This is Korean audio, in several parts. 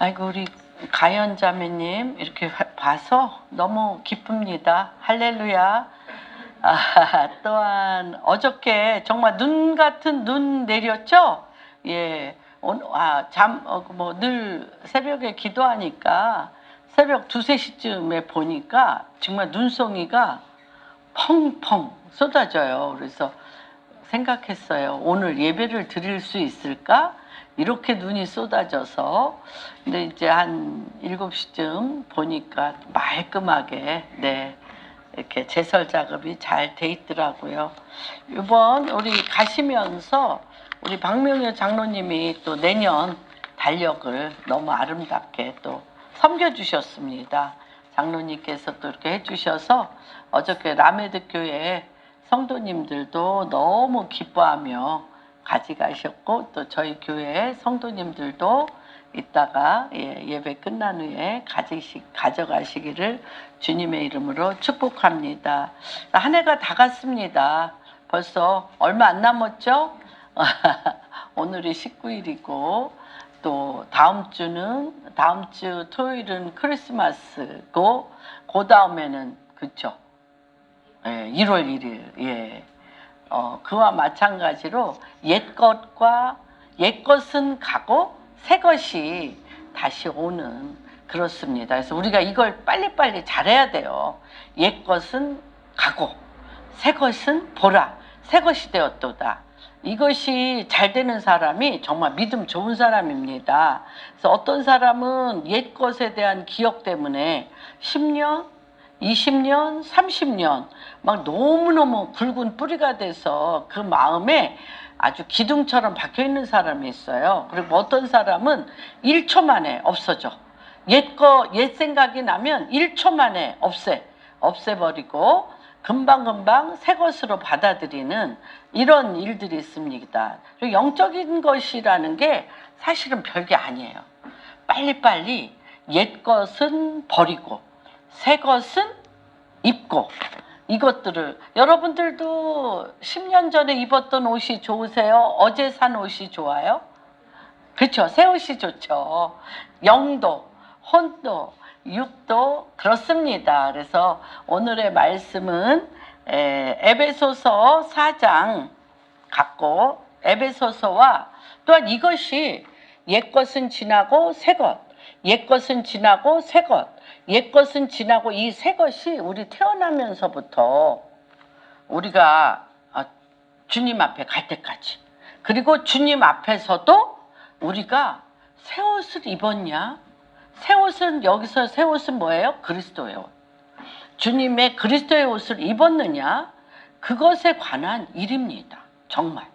아이고, 우리 가연 자매님 이렇게 봐서 너무 기쁩니다. 할렐루야. 또한 어저께 정말 눈 같은 눈 내렸죠? 예. 늘 새벽에 기도하니까 새벽 2, 3시쯤에 보니까 정말 눈송이가 펑펑 쏟아져요. 그래서 생각했어요. 오늘 예배를 드릴 수 있을까? 이렇게 눈이 쏟아져서. 근데 이제 한 7시쯤 보니까 말끔하게, 네, 이렇게 제설 작업이 잘 돼 있더라고요. 이번 우리 가시면서 우리 박명효 장로님이 또 내년 달력을 너무 아름답게 또 섬겨주셨습니다. 장로님께서 또 이렇게 해주셔서 어저께 라메드 교회 성도님들도 너무 기뻐하며 가져가셨고, 또 저희 교회 성도님들도 이따가 예배 끝난 후에 가져가시기를 주님의 이름으로 축복합니다. 한 해가 다 갔습니다. 벌써 얼마 안 남았죠? 오늘이 19일이고 또 다음 주 토요일은 크리스마스고, 그 다음에는 그쵸? 1월 1일. 예. 그와 마찬가지로 옛 것은 가고 새 것이 다시 오는, 그렇습니다. 그래서 우리가 이걸 빨리빨리 잘해야 돼요. 옛 것은 가고 새 것은 보라, 새 것이 되었도다. 이것이 잘 되는 사람이 정말 믿음 좋은 사람입니다. 그래서 어떤 사람은 옛 것에 대한 기억 때문에 10년, 20년, 30년 막 너무너무 굵은 뿌리가 돼서 그 마음에 아주 기둥처럼 박혀 있는 사람이 있어요. 그리고 어떤 사람은 1초 만에 없어져. 옛 생각이 나면 1초 만에 없애버리고 금방금방 새 것으로 받아들이는 이런 일들이 있습니다. 영적인 것이라는 게 사실은 별게 아니에요. 빨리빨리 옛 것은 버리고 새 것은 입고, 이것들을, 여러분들도 10년 전에 입었던 옷이 좋으세요? 어제 산 옷이 좋아요? 그렇죠. 새 옷이 좋죠. 영도, 혼도, 육도 그렇습니다. 그래서 오늘의 말씀은 에베소서 4장 갖고, 에베소서와 또한 이것이 옛것은 지나고 새것, 옛것은 지나고 새것, 옛것은 지나고, 이 새 것이 우리 태어나면서부터 우리가 주님 앞에 갈 때까지, 그리고 주님 앞에서도 우리가 새 옷을 입었냐? 새 옷은, 여기서 새 옷은 뭐예요? 그리스도의 옷. 주님의 그리스도의 옷을 입었느냐? 그것에 관한 일입니다. 정말.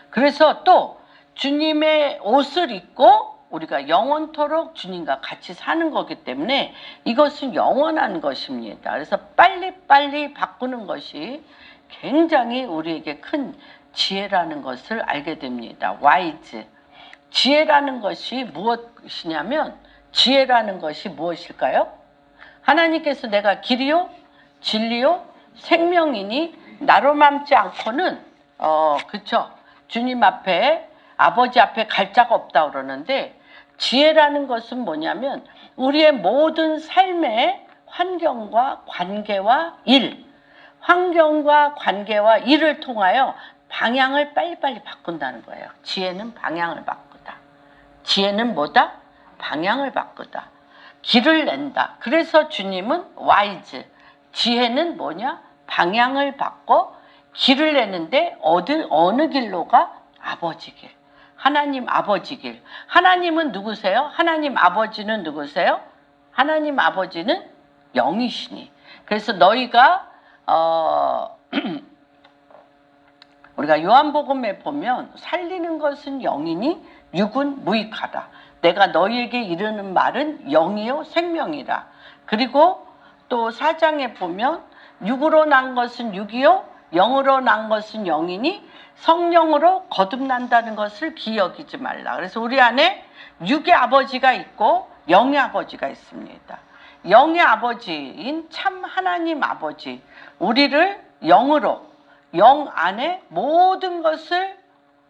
그래서 또 주님의 옷을 입고 우리가 영원토록 주님과 같이 사는 거기 때문에 이것은 영원한 것입니다. 그래서 빨리빨리 바꾸는 것이 굉장히 우리에게 큰 지혜라는 것을 알게 됩니다. 와이즈. 지혜라는 것이 무엇이냐면, 지혜라는 것이 무엇일까요? 하나님께서 내가 길이요 진리요 생명이니 나로 맘지 않고는 그쵸, 주님 앞에, 아버지 앞에 갈 자가 없다 그러는데, 지혜라는 것은 뭐냐면 우리의 모든 삶의 환경과 관계와 일을 통하여 방향을 빨리빨리 바꾼다는 거예요. 지혜는 방향을 바꾸다. 지혜는 뭐다? 방향을 바꾸다. 길을 낸다. 그래서 주님은 와이즈, 지혜는 뭐냐? 방향을 바꿔 길을 내는데 어느 길로가? 아버지 길. 하나님 아버지 길. 하나님은 누구세요? 하나님 아버지는 누구세요? 하나님 아버지는 영이시니. 그래서 너희가 우리가 요한복음에 보면 살리는 것은 영이니 육은 무익하다. 내가 너희에게 이르는 말은 영이요 생명이라. 그리고 또 4장에 보면 육으로 난 것은 육이요 영으로 난 것은 영이니 성령으로 거듭난다는 것을 기억이지 말라. 그래서 우리 안에 육의 아버지가 있고 영의 아버지가 있습니다. 영의 아버지인 참 하나님 아버지, 우리를 영으로, 영 안에 모든 것을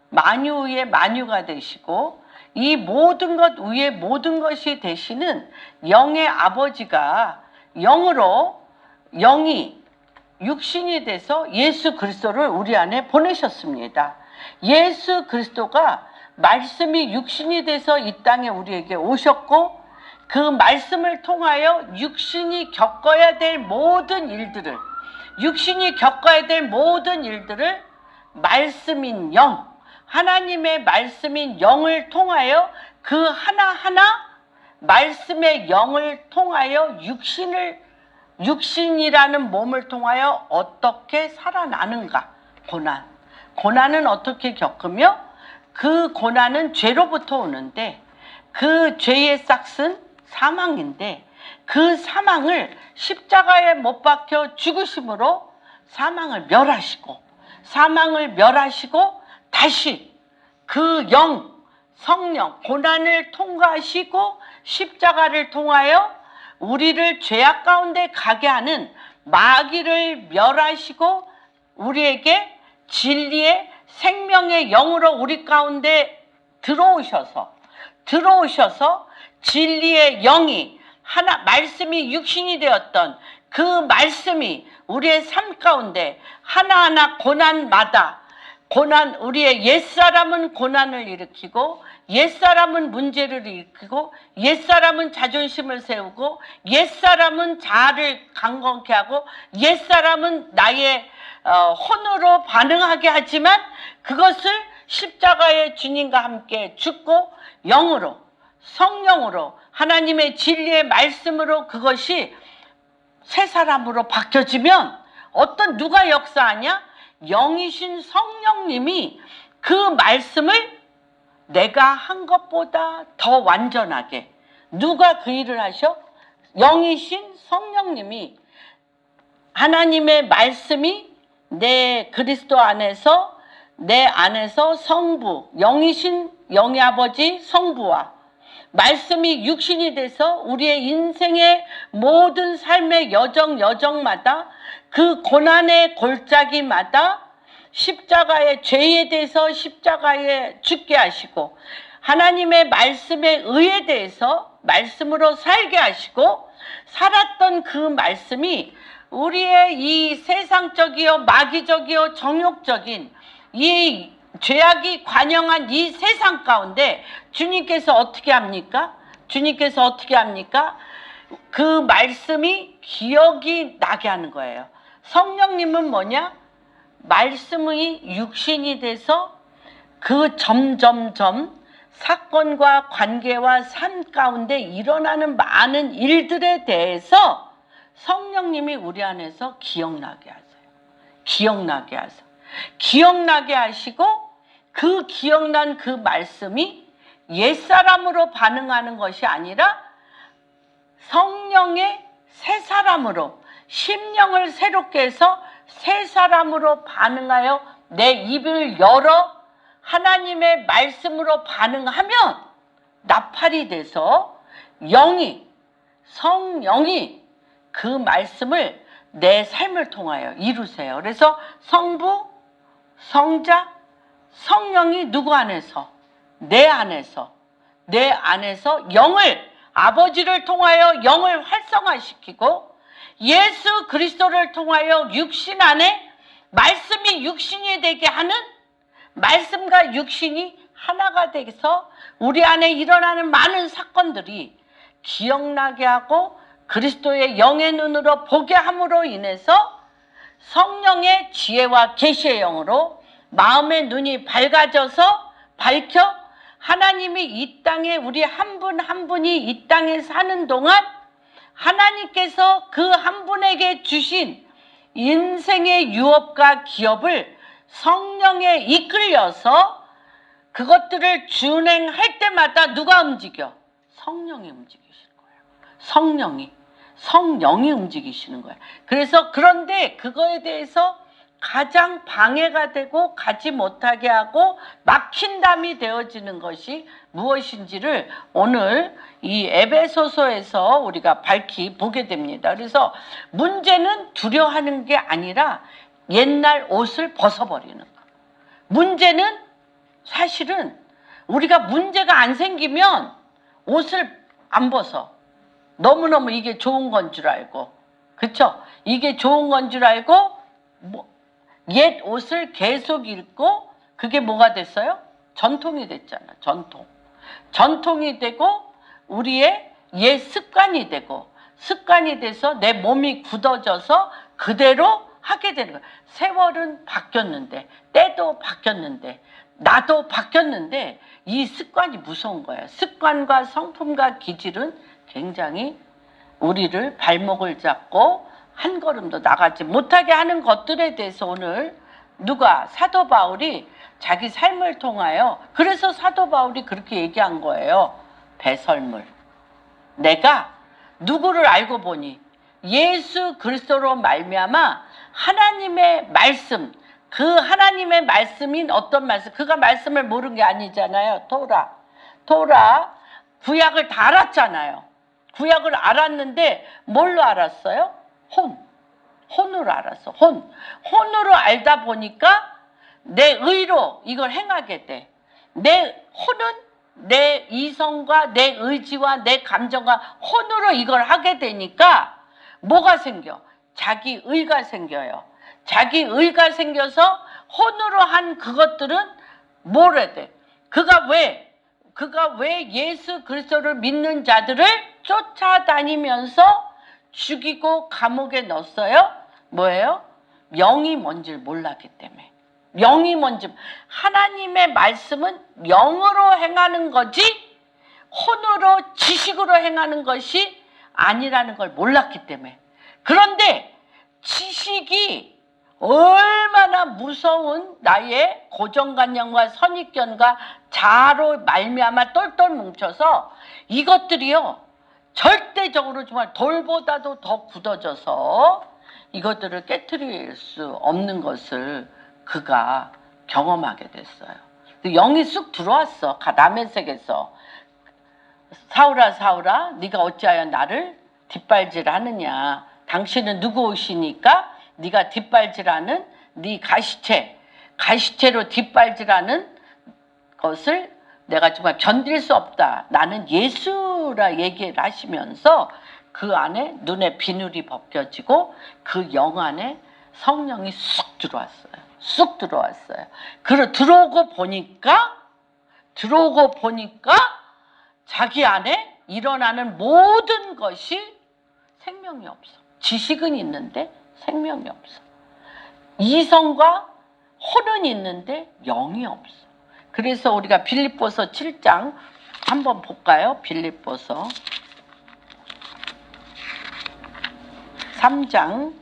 만유의 만유가 되시고 이 모든 것 위에 모든 것이 되시는 영의 아버지가 영이 육신이 돼서 예수 그리스도를 우리 안에 보내셨습니다. 예수 그리스도가 말씀이 육신이 돼서 이 땅에 우리에게 오셨고, 그 말씀을 통하여 육신이 겪어야 될 모든 일들을 말씀인 영, 하나님의 말씀인 영을 통하여, 그 하나하나 말씀의 영을 통하여 육신이라는 몸을 통하여 어떻게 살아나는가. 고난은 어떻게 겪으며, 그 고난은 죄로부터 오는데, 그 죄의 싹은 사망인데, 그 사망을 십자가에 못 박혀 죽으심으로 사망을 멸하시고 다시 그 성령 고난을 통과하시고 십자가를 통하여 우리를 죄악 가운데 가게 하는 마귀를 멸하시고, 우리에게 진리의 생명의 영으로 우리 가운데 들어오셔서 진리의 영이 말씀이 육신이 되었던 그 말씀이 우리의 삶 가운데 하나하나 우리의 옛사람은 고난을 일으키고, 옛사람은 문제를 일으키고, 옛사람은 자존심을 세우고, 옛사람은 자아를 강건케 하고, 옛사람은 나의 혼으로 반응하게 하지만, 그것을 십자가의 주님과 함께 죽고 성령으로 하나님의 진리의 말씀으로 그것이 새 사람으로 바뀌어지면 누가 역사하냐? 영이신 성령님이 그 말씀을 내가 한 것보다 더 완전하게, 누가 그 일을 하셔? 영이신 성령님이, 하나님의 말씀이 내 그리스도 안에서, 내 안에서 성부, 영의 아버지 성부와 말씀이 육신이 돼서 우리의 인생의 모든 삶의 여정마다, 그 고난의 골짜기마다 십자가의 죄에 대해서 십자가에 죽게 하시고, 하나님의 말씀에 의에 대해서 말씀으로 살게 하시고, 살았던 그 말씀이 우리의 이 세상적이요 마귀적이요 정욕적인 이 죄악이 관영한 이 세상 가운데 주님께서 어떻게 합니까? 그 말씀이 기억이 나게 하는 거예요. 성령님은 뭐냐? 말씀이 육신이 돼서 그 점점점 사건과 관계와 삶 가운데 일어나는 많은 일들에 대해서 성령님이 우리 안에서 기억나게 하시고, 그 기억난 그 말씀이 옛사람으로 반응하는 것이 아니라 성령의 새 사람으로, 심령을 새롭게 해서 새 사람으로 반응하여 내 입을 열어 하나님의 말씀으로 반응하면 나팔이 돼서 성령이 그 말씀을 내 삶을 통하여 이루세요. 그래서 성부, 성자, 성령이 누구 안에서? 내 안에서 아버지를 통하여 영을 활성화시키고, 예수 그리스도를 통하여 육신 안에 말씀이 육신이 되게 하는, 말씀과 육신이 하나가 돼서 우리 안에 일어나는 많은 사건들이 기억나게 하고, 그리스도의 영의 눈으로 보게 함으로 인해서 성령의 지혜와 계시의 영으로 마음의 눈이 밝혀 하나님이 이 땅에, 우리 한 분 한 분이 이 땅에 사는 동안 하나님께서 그 한 분에게 주신 인생의 유업과 기업을 성령에 이끌려서 그것들을 준행할 때마다 누가 움직여? 성령이 움직이시는 거예요. 성령이 움직이시는 거예요. 그래서 그런데 그거에 대해서 가장 방해가 되고 가지 못하게 하고 막힌 담이 되어지는 것이 무엇인지를 오늘 이 에베소서에서 우리가 밝히 보게 됩니다. 그래서 문제는 두려워하는 게 아니라 옛날 옷을 벗어버리는 것. 문제는 사실은 우리가 문제가 안 생기면 옷을 안 벗어. 너무너무 이게 좋은 건 줄 알고. 그쵸? 이게 좋은 건 줄 알고 옛 옷을 계속 입고 그게 뭐가 됐어요? 전통이 됐잖아. 전통이 되고 우리의 옛 습관이 되고 습관이 돼서 내 몸이 굳어져서 그대로 하게 되는 거야. 세월은 바뀌었는데 때도 바뀌었는데 나도 바뀌었는데 이 습관이 무서운 거야. 습관과 성품과 기질은 굉장히 우리를 발목을 잡고 한 걸음도 나가지 못하게 하는 것들에 대해서 오늘 누가 사도 바울이 자기 삶을 통하여 그래서 사도 바울이 그렇게 얘기한 거예요. 배설물. 내가 누구를 알고 보니 예수 그리스도로 말미암아 하나님의 말씀, 그 하나님의 말씀인 어떤 말씀, 그가 말씀을 모르는 게 아니잖아요. 토라 구약을 다 알았잖아요. 구약을 알았는데 뭘로 알았어요? 혼으로 알았어. 혼으로 알다 보니까 내 의로 이걸 행하게 돼. 내 혼은 내 이성과 내 의지와 내 감정과 혼으로 이걸 하게 되니까 뭐가 생겨? 자기 의가 생겨요. 자기 의가 생겨서 혼으로 한 그것들은 뭘 해야 돼? 그가 왜 예수 그리스도를 믿는 자들을 쫓아다니면서 죽이고 감옥에 넣었어요? 뭐예요? 영이 뭔지를 몰랐기 때문에. 영이 뭔지. 하나님의 말씀은 영으로 행하는 거지 혼으로 지식으로 행하는 것이 아니라는 걸 몰랐기 때문에. 그런데 지식이 얼마나 무서운 나의 고정관념과 선입견과 자아로 말미암아 똘똘 뭉쳐서 이것들이요 절대적으로 정말 돌보다도 더 굳어져서 이것들을 깨트릴 수 없는 것을 그가 경험하게 됐어요. 영이 쑥 들어왔어. 다메섹에서. 사울아 네가 어찌하여 나를 뒷발질하느냐. 당신은 누구 옷이니까 네가 뒷발질하는 네 가시체로 뒷발질하는 것을 내가 정말 견딜 수 없다. 나는 예수라 얘기를 하시면서 그 안에 눈에 비늘이 벗겨지고 그 영 안에 성령이 쑥 들어왔어요. 들어오고 보니까 자기 안에 일어나는 모든 것이 생명이 없어. 지식은 있는데 생명이 없어. 이성과 혼은 있는데 영이 없어. 그래서 우리가 빌립보서 7장 한번 볼까요? 빌립보서 3장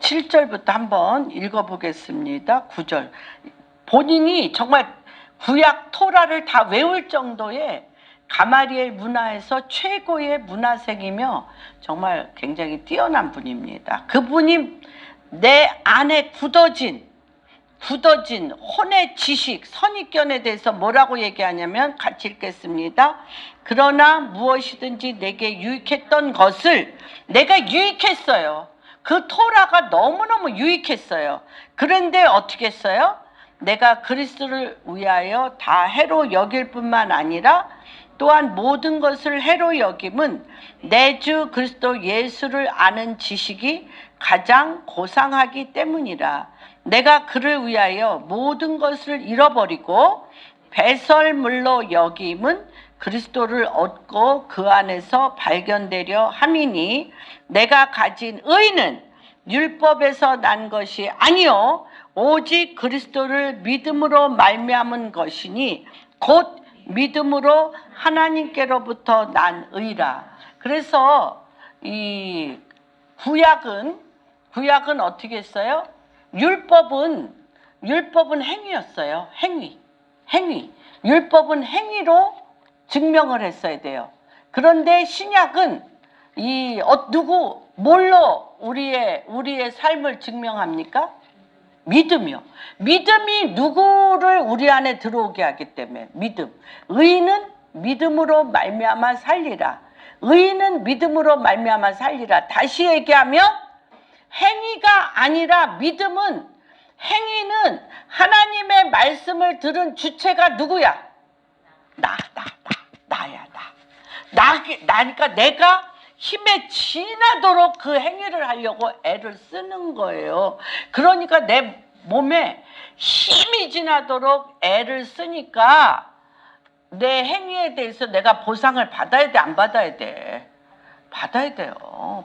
7절부터 한번 읽어보겠습니다. 9절. 본인이 정말 구약 토라를 다 외울 정도의 가마리엘 문화에서 최고의 문화생이며 정말 굉장히 뛰어난 분입니다. 그분이 내 안에 굳어진 혼의 지식, 선입견에 대해서 뭐라고 얘기하냐면 같이 읽겠습니다. 그러나 무엇이든지 내게 유익했던 것을 내가 유익했어요. 그 토라가 너무너무 유익했어요. 그런데 어떻게 했어요? 내가 그리스도를 위하여 다 해로 여길 뿐만 아니라 또한 모든 것을 해로 여김은 내 주 그리스도 예수를 아는 지식이 가장 고상하기 때문이라. 내가 그를 위하여 모든 것을 잃어버리고 배설물로 여김은 그리스도를 얻고 그 안에서 발견되려 함이니 내가 가진 의는 율법에서 난 것이 아니요 오직 그리스도를 믿음으로 말미암은 것이니 곧 믿음으로 하나님께로부터 난 의라. 그래서 이 구약은 어떻게 했어요? 율법은 행위였어요. 행위. 율법은 행위로 증명을 했어야 돼요. 그런데 신약은 뭘로 우리의 삶을 증명합니까? 믿음이요. 믿음이 누구를 우리 안에 들어오게 하기 때문에 믿음. 의는 믿음으로 말미암아 살리라. 의인은 믿음으로 말미암아 살리라. 다시 얘기하면 행위가 아니라 믿음은, 행위는 하나님의 말씀을 들은 주체가 누구야? 나야. 나니까 내가 힘에 지나도록 그 행위를 하려고 애를 쓰는 거예요. 그러니까 내 몸에 힘이 지나도록 애를 쓰니까 내 행위에 대해서 내가 보상을 받아야 돼, 안 받아야 돼? 받아야 돼요.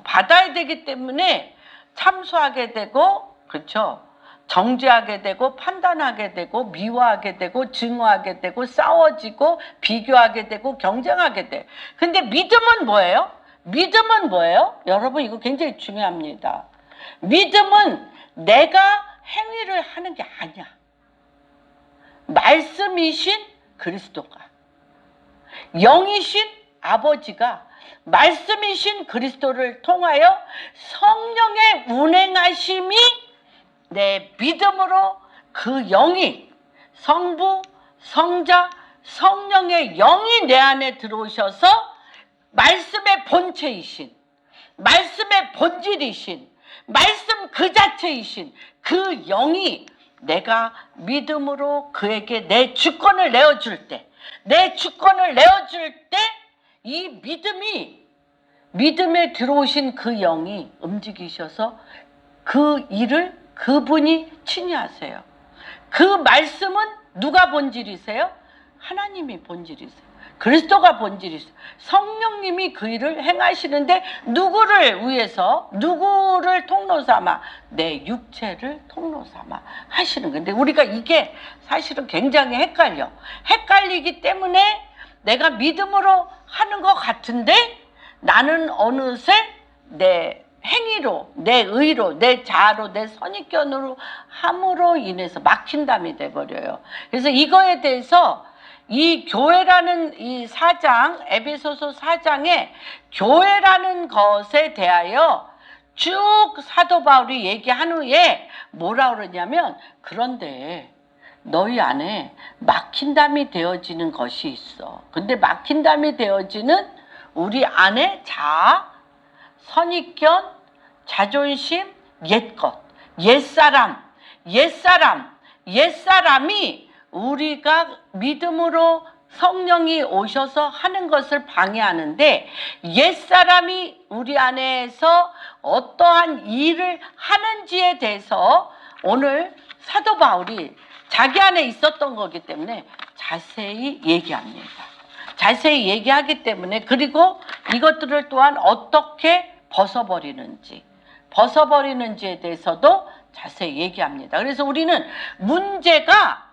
받아야 되기 때문에 참소하게 되고, 그렇죠? 정죄하게 되고, 판단하게 되고, 미워하게 되고, 증오하게 되고, 싸워지고, 비교하게 되고, 경쟁하게 돼. 근데 믿음은 뭐예요? 믿음은 뭐예요? 여러분, 이거 굉장히 중요합니다. 믿음은 내가 행위를 하는 게 아니야. 말씀이신 그리스도가, 영이신 아버지가 말씀이신 그리스도를 통하여 성령의 운행하심이 내 믿음으로 그 영이, 성부, 성자, 성령의 영이 내 안에 들어오셔서 말씀의 본체이신, 말씀의 본질이신, 말씀 그 자체이신 그 영이 내가 믿음으로 그에게 내 주권을 내어줄 때, 이 믿음에 들어오신 그 영이 움직이셔서 그 일을 그분이 친히 하세요. 그 말씀은 누가 본질이세요? 하나님이 본질이세요. 그리스도가 본질이세요. 성령님이 그 일을 행하시는데 누구를 위해서, 누구를 통로 삼아? 내 육체를 통로 삼아 하시는 건데, 우리가 이게 사실은 굉장히 헷갈리기 때문에 내가 믿음으로 하는 것 같은데 나는 어느새 내 행위로, 내 의로, 내 자아로, 내 선입견으로 함으로 인해서 막힌담이 돼버려요. 그래서 이거에 대해서 이 교회라는 이 4장, 에베소서 4장에 교회라는 것에 대하여 쭉 사도 바울이 얘기한 후에 뭐라 그러냐면, 그런데 너희 안에 막힌담이 되어지는 것이 있어. 근데 막힌담이 되어지는 우리 안에 자아, 선입견, 자존심, 옛것, 옛사람이 우리가 믿음으로 성령이 오셔서 하는 것을 방해하는데, 옛사람이 우리 안에서 어떠한 일을 하는지에 대해서 오늘 사도 바울이 자기 안에 있었던 거기 때문에 자세히 얘기합니다. 자세히 얘기하기 때문에, 그리고 이것들을 또한 어떻게 벗어버리는지에 대해서도 자세히 얘기합니다. 그래서 우리는 문제가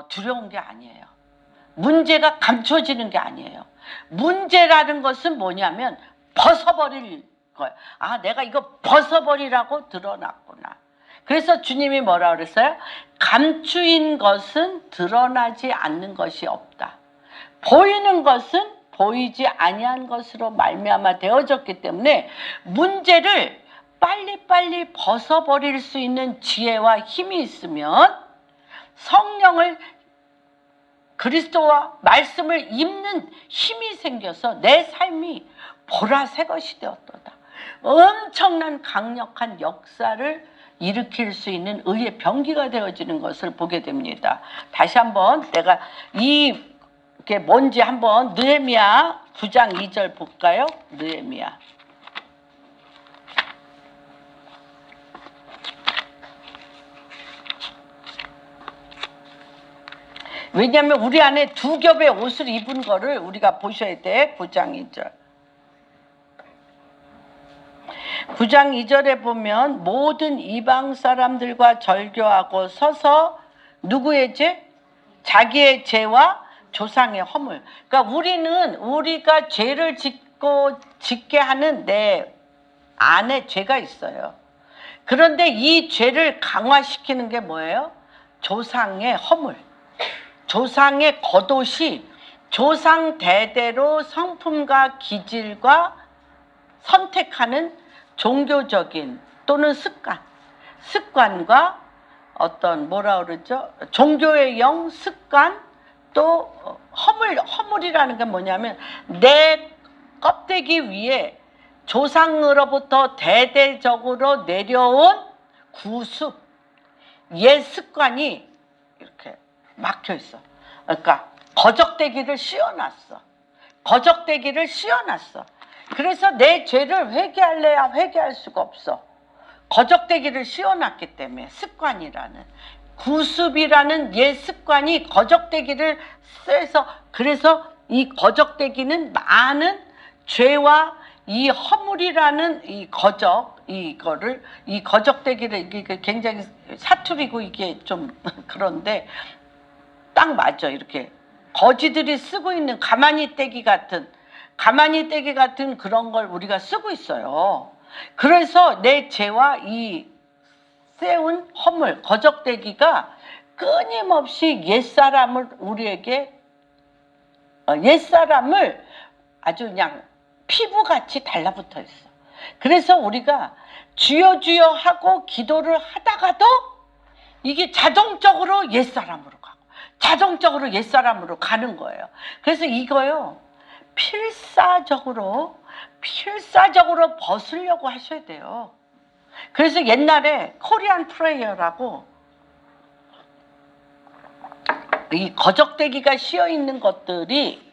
두려운 게 아니에요. 문제가 감춰지는 게 아니에요. 문제라는 것은 뭐냐면 벗어버릴 거예요. 아, 내가 이거 벗어버리라고 드러났구나. 그래서 주님이 뭐라 그랬어요? 감추인 것은 드러나지 않는 것이 없다. 보이는 것은 보이지 아니한 것으로 말미암아 되어졌기 때문에 문제를 빨리빨리 벗어버릴 수 있는 지혜와 힘이 있으면, 성령을, 그리스도와 말씀을 입는 힘이 생겨서 내 삶이 보라새 것이 되었도다. 엄청난 강력한 역사를 일으킬 수 있는 의의 병기가 되어지는 것을 보게 됩니다. 다시 한번 내가 이게 뭔지 한번 느헤미야 9장 2절 볼까요? 느헤미야. 왜냐하면 우리 안에 두 겹의 옷을 입은 거를 우리가 보셔야 돼. 9장 2절. 9장 2절에 보면 모든 이방 사람들과 절교하고 서서 누구의 죄? 자기의 죄와 조상의 허물. 그러니까 우리가 죄를 짓게 하는 내 안에 죄가 있어요. 그런데 이 죄를 강화시키는 게 뭐예요? 조상의 허물. 조상의 겉옷이 조상 대대로 성품과 기질과 선택하는 종교적인 또는 습관과 어떤 뭐라 그러죠? 종교의 영, 습관, 또 허물이라는 게 뭐냐면 내 껍데기 위에 조상으로부터 대대적으로 내려온 구습, 옛 습관이 이렇게 막혀 있어. 그러니까 거적대기를 씌워놨어. 거적대기를 씌워놨어. 그래서 내 죄를 회개할래야 회개할 수가 없어. 거적대기를 씌워놨기 때문에 습관이라는 구습이라는 옛 습관이 거적대기를 쐬서 그래서 이 거적대기는 많은 죄와 이 허물이라는 이 거적대기를 이게 굉장히 사투리고 이게 좀 그런데 딱 맞아. 이렇게 거지들이 쓰고 있는 가만히 떼기 같은 그런 걸 우리가 쓰고 있어요. 그래서 내 죄와 이 세운 허물, 거적대기가 끊임없이 옛사람을 아주 그냥 피부같이 달라붙어 있어. 그래서 우리가 주여 주여 하고 기도를 하다가도 이게 자동적으로 옛사람으로 가고 자동적으로 옛사람으로 가는 거예요. 그래서 이거요 필사적으로 벗으려고 하셔야 돼요. 그래서 옛날에 코리안 프레이어라고 이 거적대기가 씌어 있는 것들이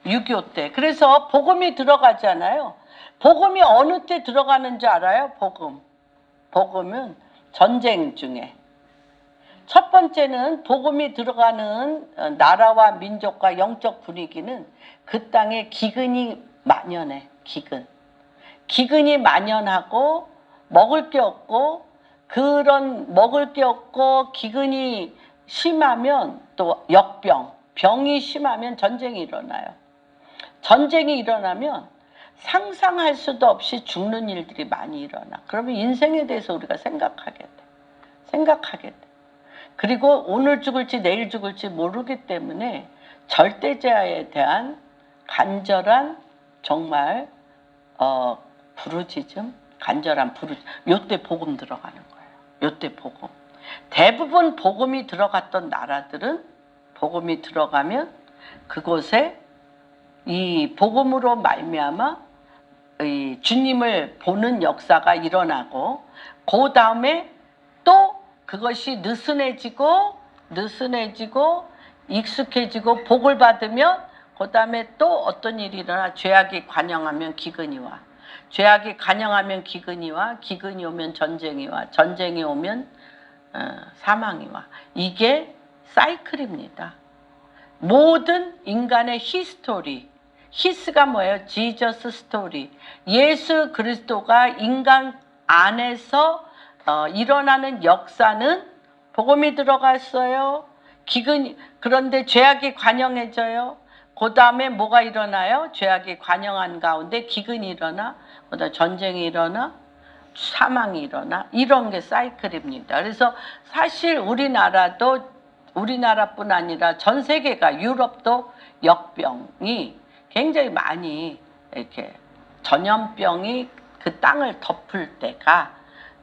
6.25 때 그래서 복음이 들어가잖아요. 복음이 어느 때 들어가는 줄 알아요? 복음은 전쟁 중에 첫 번째는 복음이 들어가는 나라와 민족과 영적 분위기는 그 땅에 기근이 만연해. 기근이 만연하고 먹을 게 없고 기근이 심하면 또 병이 심하면 전쟁이 일어나요. 전쟁이 일어나면 상상할 수도 없이 죽는 일들이 많이 일어나. 그러면 인생에 대해서 우리가 생각하게 돼. 그리고 오늘 죽을지 내일 죽을지 모르기 때문에 절대자에 대한 간절한 정말 간절한 부르짖음. 요때 복음 들어가는 거예요. 요때 복음. 대부분 복음이 들어갔던 나라들은 복음이 들어가면 그곳에 이 복음으로 말미암아 이 주님을 보는 역사가 일어나고 그 다음에 또 그것이 느슨해지고 익숙해지고 복을 받으면 그 다음에 또 어떤 일이 일어나 죄악이 관영하면 기근이 와. 죄악이 관영하면 기근이 와. 기근이 오면 전쟁이 와. 전쟁이 오면 사망이 와. 이게 사이클입니다. 모든 인간의 히스가 뭐예요? 지저스 스토리. 예수 그리스도가 인간 안에서 일어나는 역사는 복음이 들어갔어요. 그런데 죄악이 관영해져요. 그 다음에 뭐가 일어나요? 죄악이 관영한 가운데 기근이 일어나, 그다음에 전쟁이 일어나, 사망이 일어나. 이런 게 사이클입니다. 그래서 사실 우리나라뿐 아니라 전 세계가 유럽도 역병이 굉장히 많이 이렇게 전염병이 그 땅을 덮을 때가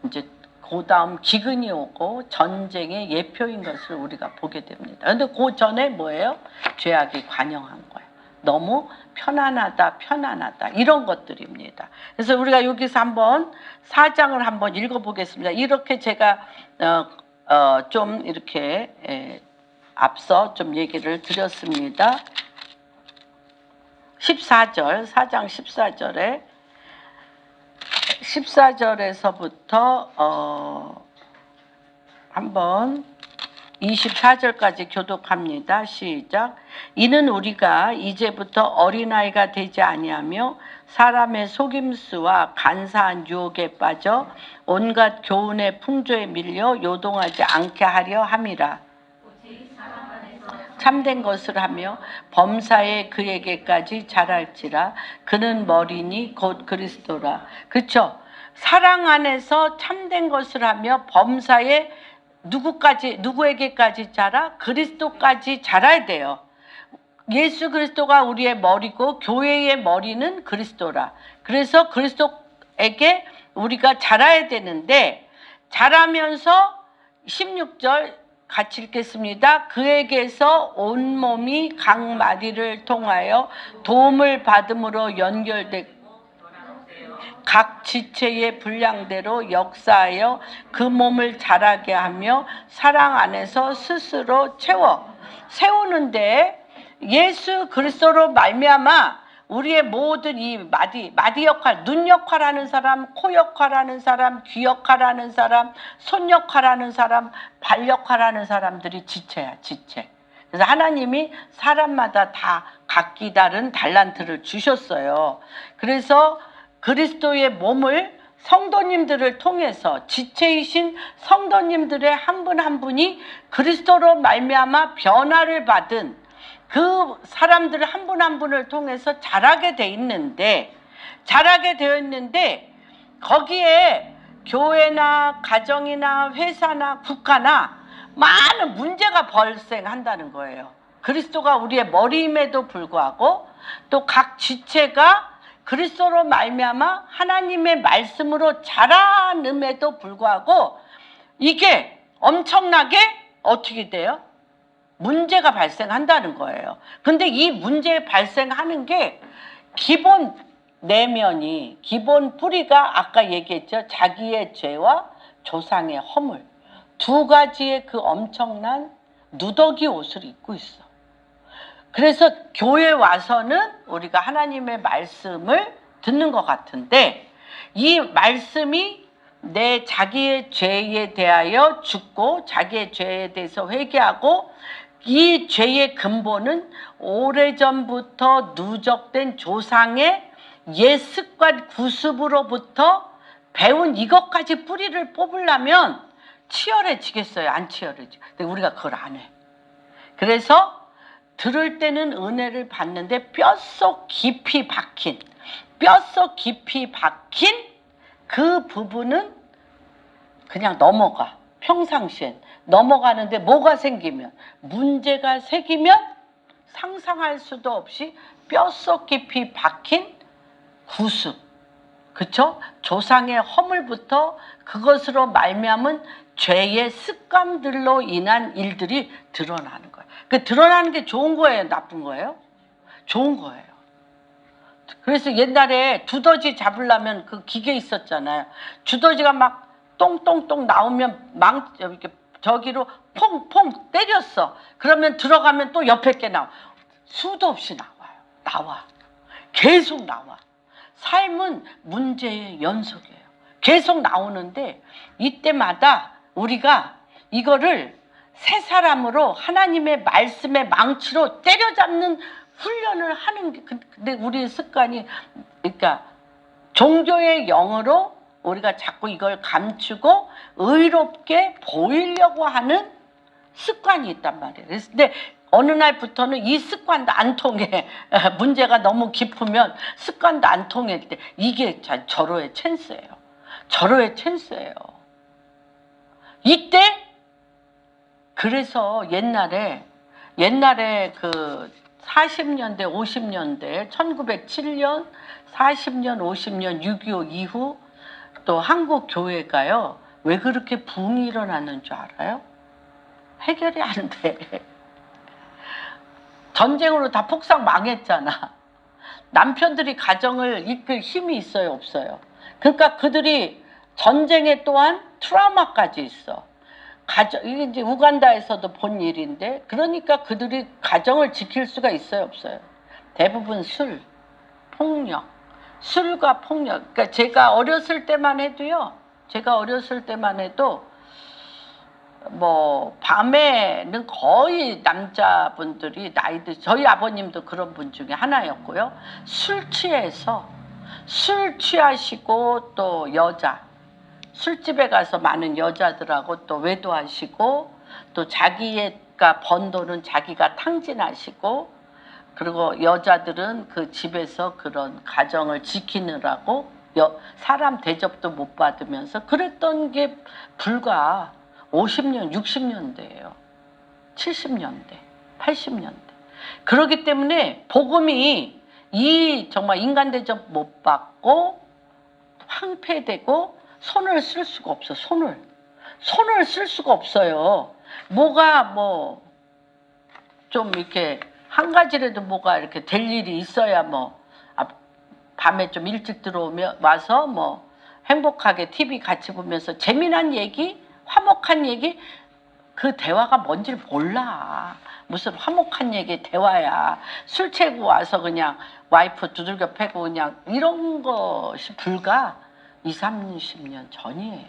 이제 그 다음 기근이 오고 전쟁의 예표인 것을 우리가 보게 됩니다. 그런데 그 전에 뭐예요? 죄악이 관영한 거예요. 너무 편안하다 이런 것들입니다. 그래서 우리가 여기서 한번 4장을 한번 읽어보겠습니다. 이렇게 제가 좀 이렇게 앞서 좀 얘기를 드렸습니다. 4장 14절에서부터 한번 24절까지 교독합니다. 시작. 이는 우리가 이제부터 어린아이가 되지 아니하며 사람의 속임수와 간사한 유혹에 빠져 온갖 교훈의 풍조에 밀려 요동하지 않게 하려 함이라. 참된 것을 하며 범사에 그에게까지 자랄지라. 그는 머리니 곧 그리스도라. 그렇죠? 사랑 안에서 참된 것을 하며 범사에 누구에게까지 자라? 그리스도까지 자라야 돼요. 예수 그리스도가 우리의 머리고 교회의 머리는 그리스도라. 그래서 그리스도에게 우리가 자라야 되는데 자라면서 16절 같이 읽겠습니다. 그에게서 온몸이 각 마디를 통하여 도움을 받음으로 연결되고 각 지체의 분량대로 역사하여 그 몸을 자라게 하며 사랑 안에서 스스로 세우는데, 예수 그리스도로 말미암아 우리의 모든 이 마디 역할, 눈 역할하는 사람, 코 역할하는 사람, 귀 역할하는 사람, 손 역할하는 사람, 발 역할하는 사람들이 지체야, 지체. 그래서 하나님이 사람마다 다 각기 다른 달란트를 주셨어요. 그래서 그리스도의 몸을 성도님들을 통해서, 지체이신 성도님들의 한 분 한 분이 그리스도로 말미암아 변화를 받은 그 사람들 한 분 한 분을 통해서 자라게 되어 있는데, 거기에 교회나 가정이나 회사나 국가나 많은 문제가 발생한다는 거예요. 그리스도가 우리의 머리임에도 불구하고 또 각 지체가 그리스도로 말미암아 하나님의 말씀으로 자라남에도 불구하고 이게 엄청나게 어떻게 돼요? 문제가 발생한다는 거예요. 근데 이 문제 발생하는 게 기본 내면이, 기본 뿌리가 아까 얘기했죠. 자기의 죄와 조상의 허물, 두 가지의 그 엄청난 누더기 옷을 입고 있어. 그래서 교회 와서는 우리가 하나님의 말씀을 듣는 것 같은데, 이 말씀이 내 자기의 죄에 대하여 죽고 자기의 죄에 대해서 회개하고, 이 죄의 근본은 오래전부터 누적된 조상의 옛 습관 구습으로부터 배운 이것까지 뿌리를 뽑으려면 치열해지겠어요? 안 치열해지? 근데 우리가 그걸 안 해. 그래서 들을 때는 은혜를 받는데 뼛속 깊이 박힌 그 부분은 그냥 넘어가. 평상시엔 넘어가는데 뭐가 생기면, 문제가 생기면 상상할 수도 없이 뼛속 깊이 박힌 구습, 그쵸? 조상의 허물부터 그것으로 말미암은 죄의 습관들로 인한 일들이 드러나는 거예요. 그 드러나는 게 좋은 거예요, 나쁜 거예요? 좋은 거예요. 그래서 옛날에 두더지 잡으려면 그 기계 있었잖아요. 두더지가 막 똥똥똥 나오면 이렇게 저기로 퐁퐁 때렸어. 그러면 들어가면 또 옆에 게 나와. 수도 없이 나와. 계속 나와. 삶은 문제의 연속이에요. 계속 나오는데 이때마다 우리가 이거를 새 사람으로 하나님의 말씀의 망치로 때려잡는 훈련을 하는 게, 근데 우리의 습관이, 그러니까 종교의 영으로 우리가 자꾸 이걸 감추고 의롭게 보이려고 하는 습관이 있단 말이에요. 근데 어느 날부터는 이 습관도 안 통해. 문제가 너무 깊으면 습관도 안 통할 때 이게 절호의 찬스예요. 절호의 찬스예요. 이때 그래서 옛날에 그 40년대 50년대 1907년 40년 50년 6.25 이후 또 한국 교회가요, 왜 그렇게 붕이 일어나는 줄 알아요? 해결이 안 돼. 전쟁으로 다 폭삭 망했잖아. 남편들이 가정을 이끌 힘이 있어요, 없어요? 그러니까 그들이 전쟁에 또한 트라우마까지 있어. 이게 이제 우간다에서도 본 일인데, 그러니까 그들이 가정을 지킬 수가 있어요, 없어요? 대부분 술과 폭력. 그러니까 제가 어렸을 때만 해도 뭐 밤에는 거의 남자분들이 저희 아버님도 그런 분 중에 하나였고요. 술 취하시고 또 술집에 가서 많은 여자들하고 또 외도하시고, 또 자기가 번 돈은 자기가 탕진하시고, 그리고 여자들은 그 집에서 그런 가정을 지키느라고 사람 대접도 못 받으면서 그랬던 게 불과 50년, 60년대예요. 70년대, 80년대. 그렇기 때문에 복음이 정말 인간 대접 못 받고 황폐되고 손을 쓸 수가 없어. 손을 쓸 수가 없어요. 뭐가 뭐 좀 이렇게 한 가지라도 뭐가 이렇게 될 일이 있어야 뭐 밤에 좀 일찍 들어오면 와서 뭐 행복하게 TV 같이 보면서 재미난 얘기, 화목한 얘기, 그 대화가 뭔지 몰라. 무슨 화목한 얘기 대화야. 술 취고 와서 그냥 와이프 두들겨 패고 그냥 이런 것이 불과 20, 30년 전이에요.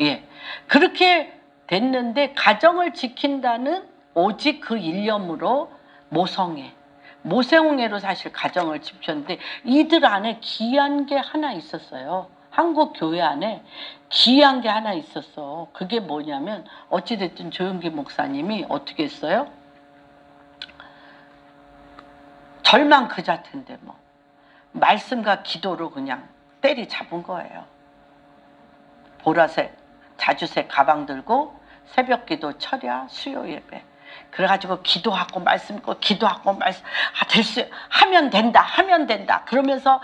예. 그렇게 됐는데 가정을 지킨다는 오직 그 일념으로 모성애로 사실 가정을 지켰는데 이들 안에 귀한 게 하나 있었어요. 한국 교회 안에 귀한 게 하나 있었어. 그게 뭐냐면 어찌됐든 조용기 목사님이 어떻게 했어요? 절망 그 자체인데 뭐 말씀과 기도로 그냥 때리 잡은 거예요. 보라색 자주색 가방 들고 새벽 기도 철야 수요 예배 그래가지고 기도하고 말씀 있고 기도하고 말씀 하면 된다 그러면서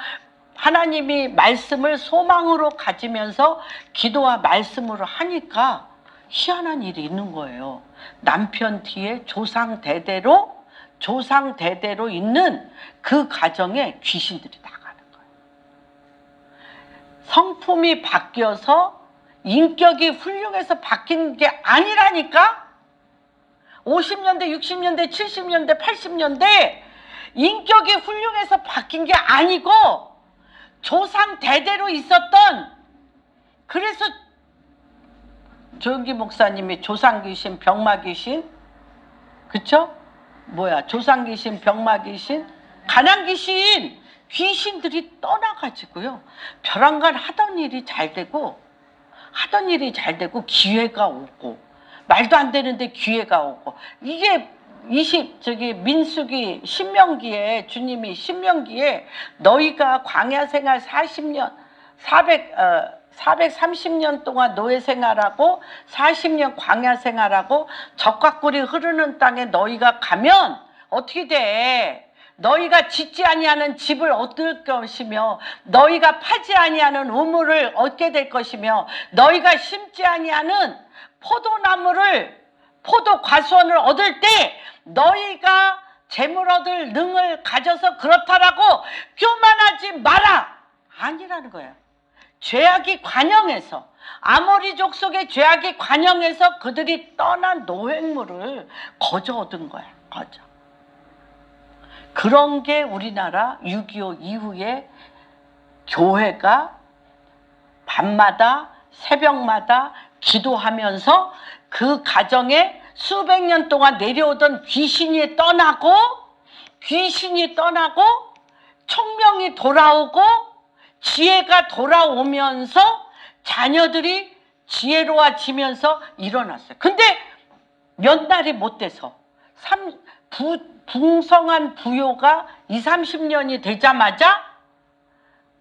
하나님이 말씀을 소망으로 가지면서 기도와 말씀으로 하니까 희한한 일이 있는 거예요. 남편 뒤에 조상 대대로 있는 그 가정에 귀신들이 나가는 거예요. 성품이 바뀌어서 인격이 훌륭해서 바뀐 게 아니라니까. 50년대, 60년대, 70년대, 80년대 인격이 훌륭해서 바뀐 게 아니고 조상 대대로 있었던, 그래서 조용기 목사님이 조상귀신, 병마귀신, 그쵸? 조상귀신, 병마귀신, 가난귀신, 귀신들이 떠나가지고요. 벼랑간 하던 일이 잘 되고 기회가 오고, 말도 안 되는데 기회가 오고, 이게 민수기 신명기에 주님이 신명기에 너희가 광야 생활 40년 430년 동안 노예 생활하고 40년 광야 생활하고 적과 꿀이 흐르는 땅에 너희가 가면 어떻게 돼? 너희가 짓지 아니하는 집을 얻을 것이며 너희가 파지 아니하는 우물을 얻게 될 것이며 너희가 심지 아니하는 포도 과수원을 얻을 때 너희가 재물 얻을 능을 가져서 그렇다라고 교만하지 마라. 아니라는 거예요. 죄악이 관영해서, 아모리 족속의 죄악이 관영해서 그들이 떠난 노획물을 거저 얻은 거야. 거저. 그런 게 우리나라 6.25 이후에 교회가 밤마다 새벽마다 기도하면서 그 가정에 수백 년 동안 내려오던 귀신이 떠나고 총명이 돌아오고 지혜가 돌아오면서 자녀들이 지혜로워지면서 일어났어요. 근데 몇 날이 못 돼서 풍성한 부요가 20, 30년이 되자마자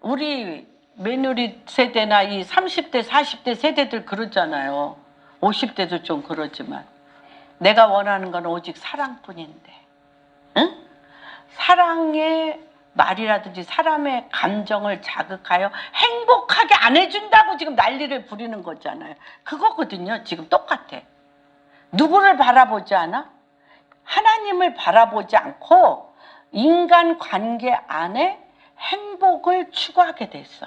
우리 며느리 세대나 이 30대, 40대 세대들 그러잖아요. 50대도 좀 그러지만 내가 원하는 건 오직 사랑뿐인데, 응? 사랑의 말이라든지 사람의 감정을 자극하여 행복하게 안 해준다고 지금 난리를 부리는 거잖아요. 그거거든요. 지금 똑같아. 누구를 바라보지 않아? 하나님을 바라보지 않고 인간 관계 안에 행복을 추구하게 됐어.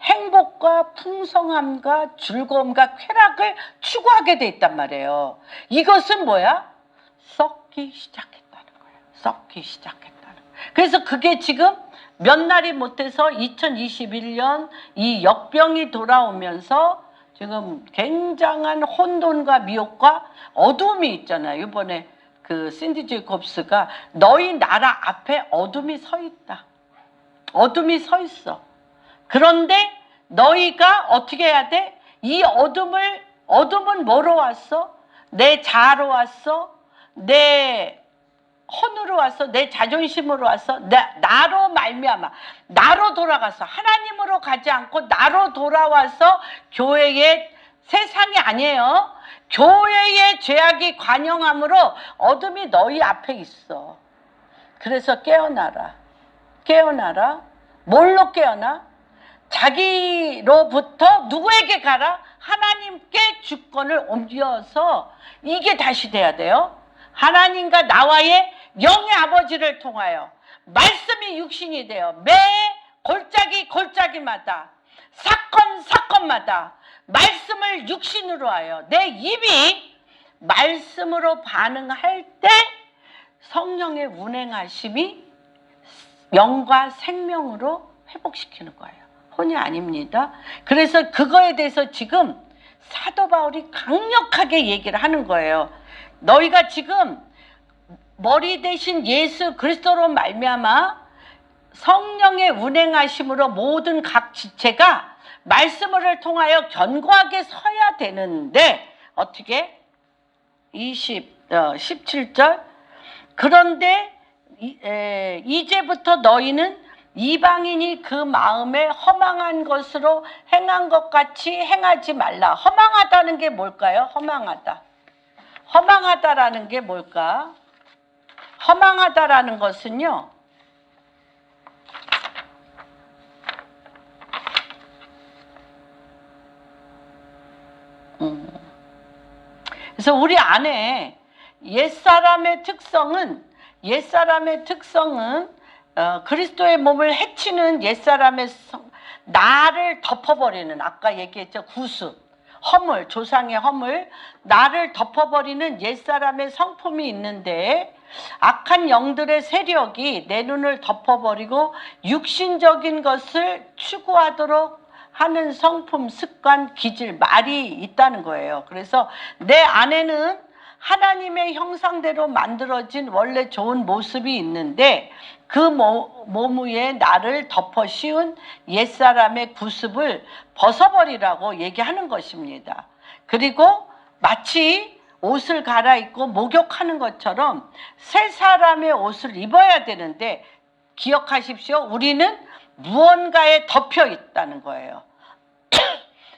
행복과 풍성함과 즐거움과 쾌락을 추구하게 돼 있단 말이에요. 이것은 뭐야? 썩기 시작했다는 거예요. 썩기 시작했다는 거예요. 그래서 그게 지금 몇 날이 못해서 2021년 이 역병이 돌아오면서 지금 굉장한 혼돈과 미혹과 어둠이 있잖아요. 이번에 그 신디 제이콥스가 너희 나라 앞에 어둠이 서 있다. 어둠이 서 있어. 그런데 너희가 어떻게 해야 돼? 이 어둠은 뭐로 왔어? 내 자아로 왔어? 내 혼으로 왔어? 내 자존심으로 왔어? 나로 말미암아 나로 돌아갔어. 하나님으로 가지 않고 나로 돌아와서 교회의 세상이 아니에요. 교회의 죄악이 관영함으로 어둠이 너희 앞에 있어. 그래서 깨어나라. 깨어나라. 뭘로 깨어나? 자기로부터 누구에게 가라? 하나님께 주권을 옮겨서 이게 다시 돼야 돼요. 하나님과 나와의 영의 아버지를 통하여 말씀이 육신이 되어 매 골짜기마다 사건마다 말씀을 육신으로 하여 내 입이 말씀으로 반응할 때 성령의 운행하심이 영과 생명으로 회복시키는 거예요. 혼이 아닙니다. 그래서 그거에 대해서 지금 사도 바울이 강력하게 얘기를 하는 거예요. 너희가 지금 머리 대신 예수 그리스도로 말미암아 성령의 운행하심으로 모든 각 지체가 말씀을 통하여 견고하게 서야 되는데 어떻게? 17절 그런데 이제부터 너희는 이방인이 그 마음에 허망한 것으로 행한 것 같이 행하지 말라. 허망하다는 게 뭘까요? 허망하다라는 게 뭘까? 허망하다라는 것은요. 그래서 우리 안에 옛사람의 특성은 그리스도의 몸을 해치는 옛사람의 나를 덮어버리는, 아까 얘기했죠, 구습, 허물, 조상의 허물, 나를 덮어버리는 옛사람의 성품이 있는데 악한 영들의 세력이 내 눈을 덮어버리고 육신적인 것을 추구하도록 하는 성품, 습관, 기질, 말이 있다는 거예요. 그래서 내 안에는 하나님의 형상대로 만들어진 원래 좋은 모습이 있는데 그 몸 위에 나를 덮어 씌운 옛사람의 구습을 벗어버리라고 얘기하는 것입니다. 그리고 마치 옷을 갈아입고 목욕하는 것처럼 새 사람의 옷을 입어야 되는데 기억하십시오. 우리는 무언가에 덮여 있다는 거예요.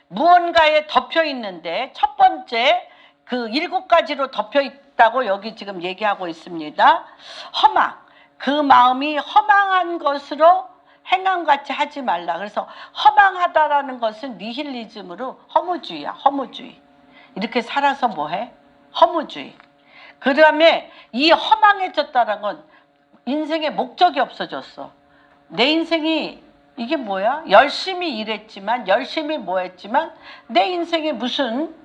무언가에 덮여 있는데 첫 번째 그 7가지로 덮여 있다고 여기 지금 얘기하고 있습니다. 허망, 그 마음이 허망한 것으로 행함같이 하지 말라. 그래서 허망하다라는 것은 니힐리즘으로 허무주의야. 허무주의. 이렇게 살아서 뭐해? 허무주의. 그 다음에 이 허망해졌다는 건 인생의 목적이 없어졌어. 내 인생이 이게 뭐야? 열심히 일했지만 열심히 뭐 했지만 내 인생에 무슨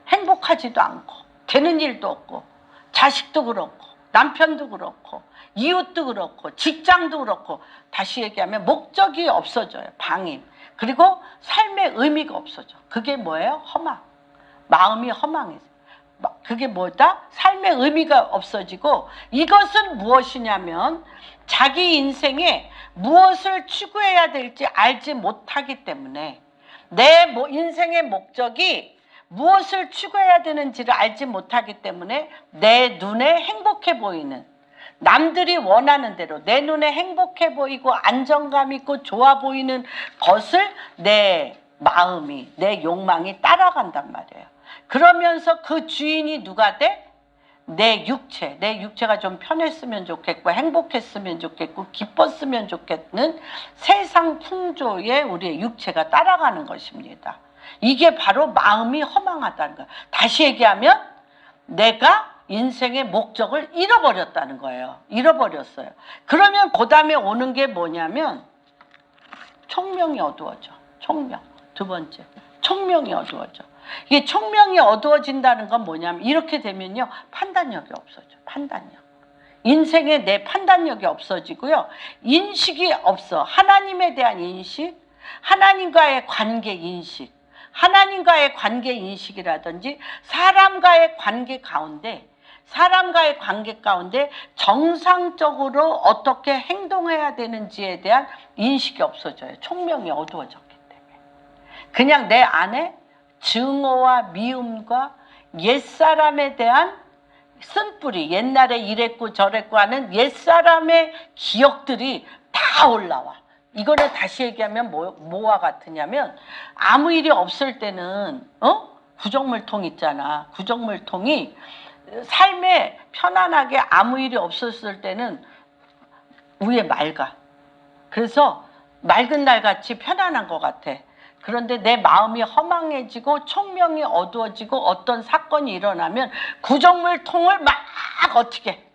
행복하지도 않고 되는 일도 없고 자식도 그렇고 남편도 그렇고 이웃도 그렇고 직장도 그렇고 다시 얘기하면 목적이 없어져요. 방임. 그리고 삶의 의미가 없어져. 그게 뭐예요? 허망. 마음이 허망해서. 그게 뭐다? 삶의 의미가 없어지고 이것은 무엇이냐면 자기 인생에 무엇을 추구해야 될지 알지 못하기 때문에 내 인생의 목적이 무엇을 추구해야 되는지를 알지 못하기 때문에 내 눈에 행복해 보이는 남들이 원하는 대로 내 눈에 행복해 보이고 안정감 있고 좋아 보이는 것을 내 마음이 내 욕망이 따라간단 말이에요. 그러면서 그 주인이 누가 돼? 내 육체가 좀 편했으면 좋겠고 행복했으면 좋겠고 기뻤으면 좋겠는 세상 풍조에 우리의 육체가 따라가는 것입니다. 이게 바로 마음이 허망하다는 거예요. 다시 얘기하면 내가 인생의 목적을 잃어버렸다는 거예요. 잃어버렸어요. 그러면 그 다음에 오는 게 뭐냐면 총명이 어두워져. 총명. 두 번째. 총명이 어두워져. 이게 총명이 어두워진다는 건 뭐냐면 이렇게 되면요. 판단력이 없어져. 판단력. 인생에 내 판단력이 없어지고요. 인식이 없어. 하나님에 대한 인식, 하나님과의 관계 인식, 하나님과의 관계 인식이라든지 사람과의 관계 가운데 정상적으로 어떻게 행동해야 되는지에 대한 인식이 없어져요. 총명이 어두워졌기 때문에. 그냥 내 안에 증오와 미움과 옛사람에 대한 쓴뿌리, 옛날에 이랬고 저랬고 하는 옛사람의 기억들이 다 올라와. 이거를 다시 얘기하면 뭐와 같으냐면 아무 일이 없을 때는 구정물통 있잖아. 구정물통이 삶에 편안하게 아무 일이 없었을 때는 위에 맑아. 그래서 맑은 날같이 편안한 것 같아. 그런데 내 마음이 허망해지고 총명이 어두워지고 어떤 사건이 일어나면 구정물통을 막 어떻게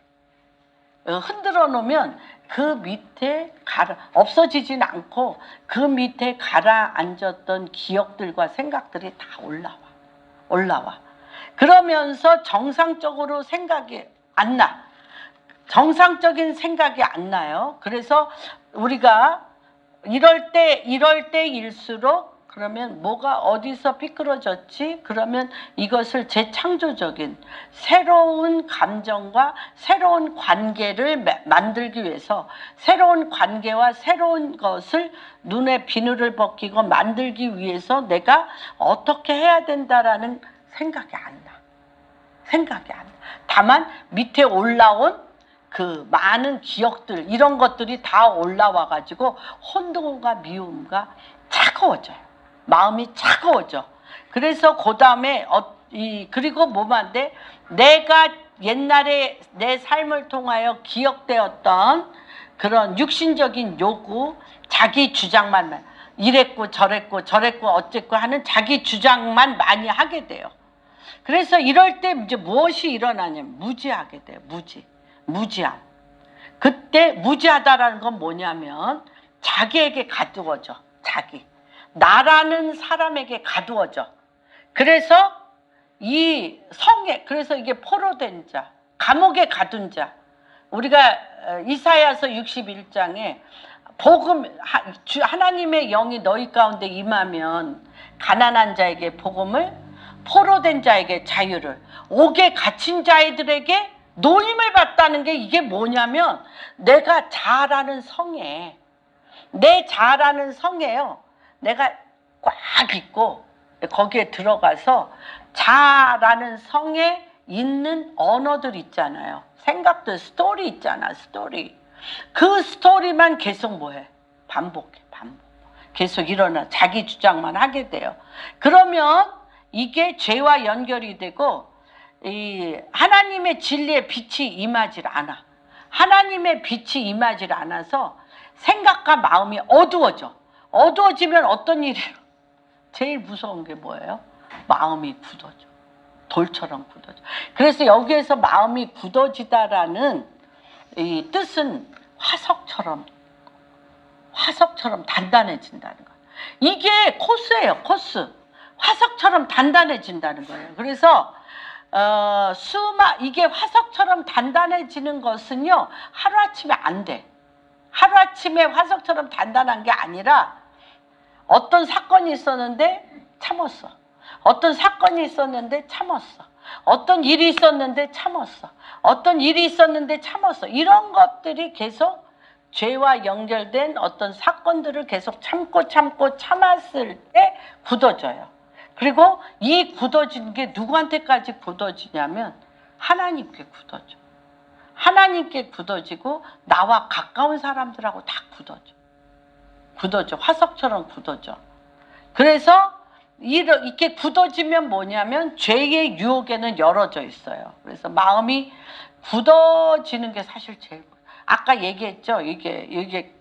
흔들어 놓으면 그 밑에 없어지진 않고 그 밑에 가라앉았던 기억들과 생각들이 다 올라와. 그러면서 정상적으로 생각이 안 나. 정상적인 생각이 안 나요. 그래서 우리가 이럴 때일수록 그러면 뭐가 어디서 삐뚤어졌지? 그러면 이것을 재창조적인 새로운 감정과 새로운 관계를 만들기 위해서 새로운 관계와 새로운 것을 눈에 비늘을 벗기고 만들기 위해서 내가 어떻게 해야 된다라는 생각이 안 나. 다만 밑에 올라온 그 많은 기억들 이런 것들이 다 올라와 가지고 혼돈과 미움과 차가워져요. 마음이 차가워져. 그래서 그 다음에 그리고 뭐만 돼? 내가 옛날에 내 삶을 통하여 기억되었던 그런 육신적인 요구, 자기 주장만 이랬고 저랬고 어쨌고 하는 자기 주장만 많이 하게 돼요. 그래서 이럴 때 이제 무엇이 일어나냐면 무지하게 돼요. 무지함. 그때 무지하다라는 건 뭐냐면 자기에게 가두어져. 나라는 사람에게 가두어져. 그래서 그래서 이게 포로된 자, 감옥에 가둔 자. 우리가 이사야서 61장에 하나님의 영이 너희 가운데 임하면 가난한 자에게 복음을, 포로된 자에게 자유를, 옥에 갇힌 자들에게 노임을 받다는 게 이게 뭐냐면 내가 자라는 성에요. 내가 꽉 있고 거기에 들어가서 자라는 성에 있는 언어들 있잖아요. 생각들, 스토리 있잖아. 스토리. 그 스토리만 계속 뭐해? 반복해. 계속 일어나. 자기 주장만 하게 돼요. 그러면 이게 죄와 연결이 되고 이 하나님의 진리의 빛이 임하질 않아. 하나님의 빛이 임하질 않아서 생각과 마음이 어두워지면 어떤 일이에요? 제일 무서운 게 뭐예요? 마음이 굳어져. 돌처럼 굳어져. 그래서 여기에서 마음이 굳어지다라는 이 뜻은 화석처럼 단단해진다는 거예요. 이게 코스예요. 코스. 화석처럼 단단해진다는 거예요. 그래서 이게 화석처럼 단단해지는 것은요, 하루아침에 안 돼. 하루아침에 화석처럼 단단한 게 아니라 어떤 사건이 있었는데 참았어. 어떤 사건이 있었는데 참았어. 어떤 일이 있었는데 참았어. 어떤 일이 있었는데 참았어. 이런 것들이 계속 죄와 연결된 어떤 사건들을 계속 참고 참았을 때 굳어져요. 그리고 이 굳어진 게 누구한테까지 굳어지냐면 하나님께 굳어져. 하나님께 굳어지고 나와 가까운 사람들하고 다 굳어져. 화석처럼 굳어져. 그래서 이렇게 굳어지면 뭐냐면 죄의 유혹에는 열어져 있어요. 그래서 마음이 굳어지는 게 사실 제일, 아까 얘기했죠. 이게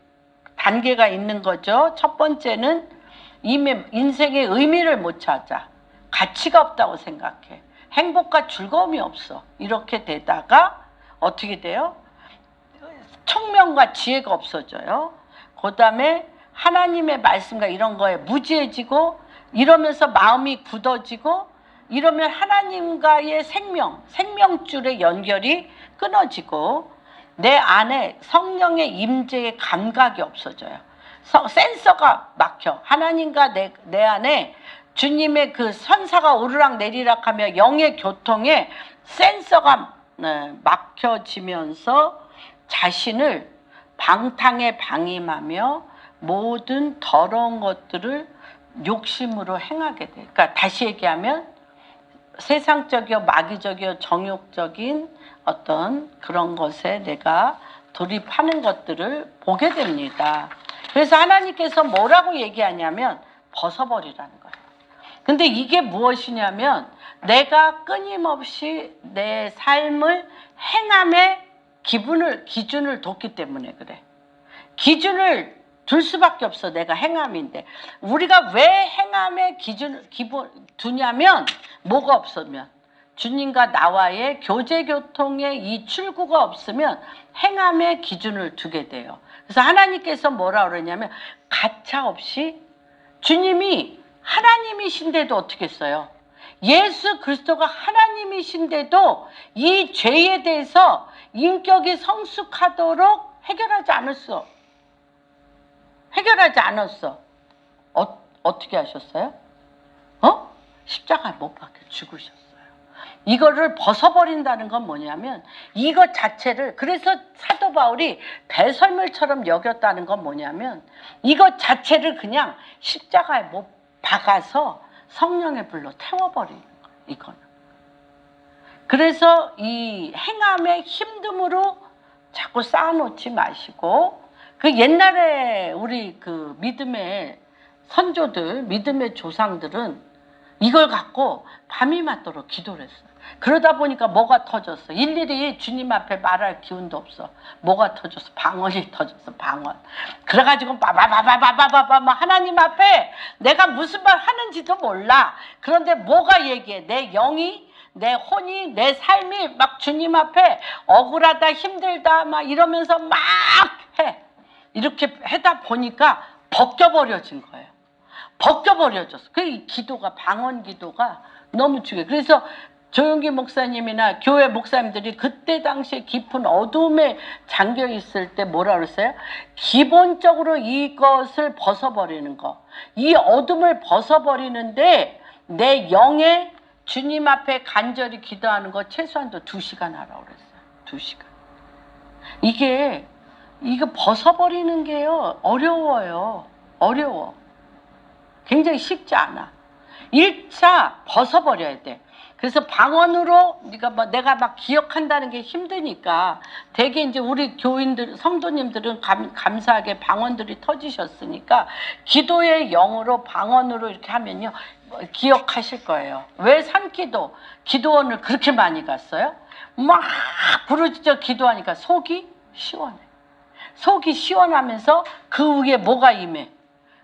단계가 있는 거죠. 첫 번째는 이미 인생의 의미를 못 찾아. 가치가 없다고 생각해. 행복과 즐거움이 없어. 이렇게 되다가 어떻게 돼요? 총명과 지혜가 없어져요. 그 다음에 하나님의 말씀과 이런 거에 무지해지고, 이러면서 마음이 굳어지고, 이러면 하나님과의 생명줄의 연결이 끊어지고 내 안에 성령의 임재의 감각이 없어져요. 센서가 막혀. 하나님과 내 안에 주님의 그 선사가 오르락 내리락 하며 영의 교통에 센서가 막혀지면서 자신을 방탕에 방임하며 모든 더러운 것들을 욕심으로 행하게 돼. 그러니까 다시 얘기하면 세상적이요, 마귀적이요, 정욕적인 어떤 그런 것에 내가 돌입하는 것들을 보게 됩니다. 그래서 하나님께서 뭐라고 얘기하냐면 벗어버리라는 거예요. 근데 이게 무엇이냐면 내가 끊임없이 내 삶을 행함의 기준을 뒀기 때문에 그래. 기준을 둘 수밖에 없어. 내가 행함인데. 우리가 왜 행함의 기준을 두냐면 뭐가 없으면, 주님과 나와의 교제 교통의 이 출구가 없으면 행함의 기준을 두게 돼요. 그래서 하나님께서 뭐라 그러냐면 가차 없이, 주님이 하나님이신데도 어떻게 했어요? 예수 그리스도가 하나님이신데도 이 죄에 대해서 인격이 성숙하도록 해결하지 않았어. 어떻게 하셨어요? 십자가에 못 박혀 죽으셨어요. 이거를 벗어버린다는 건 뭐냐면, 이것 자체를, 그래서 사도 바울이 배설물처럼 여겼다는 건 뭐냐면, 이것 자체를 그냥 십자가에 못 박아서 성령의 불로 태워버리는 거예요. 이거는. 그래서 이 행함의 힘듦으로 자꾸 쌓아놓지 마시고, 그 옛날에 우리 그 믿음의 선조들, 믿음의 조상들은 이걸 갖고 밤이 맞도록 기도를 했어요. 그러다 보니까 뭐가 터졌어? 일일이 주님 앞에 말할 기운도 없어. 뭐가 터졌어? 방언이 터졌어. 방언. 그래가지고 바바바바바바바 하나님 앞에 내가 무슨 말 하는지도 몰라. 그런데 뭐가 얘기해? 내 영이, 내 혼이, 내 삶이 막 주님 앞에 억울하다, 힘들다 막 이러면서 막 해. 이렇게 하다 보니까 벗겨버려진 거예요. 벗겨버려졌어. 그 기도가, 방언 기도가 너무 중요해요. 그래서 조용기 목사님이나 교회 목사님들이 그때 당시에 깊은 어둠에 잠겨 있을 때 뭐라 그랬어요? 기본적으로 이것을 벗어버리는 거. 이 어둠을 벗어버리는데 내 영에 주님 앞에 간절히 기도하는 거 최소한도 2시간 하라고 그랬어요. 2시간. 이거 벗어버리는 게요, 어려워요. 어려워. 굉장히 쉽지 않아. 1차 벗어버려야 돼. 그래서 방언으로 내가 막 기억한다는 게 힘드니까 되게 이제 우리 교인들, 성도님들은 감사하게 방언들이 터지셨으니까 기도의 영으로 방언으로 이렇게 하면요, 기억하실 거예요. 왜 산기도 기도원을 그렇게 많이 갔어요? 막 부르짖어 기도하니까 속이 시원해. 속이 시원하면서 그 위에 뭐가 임해?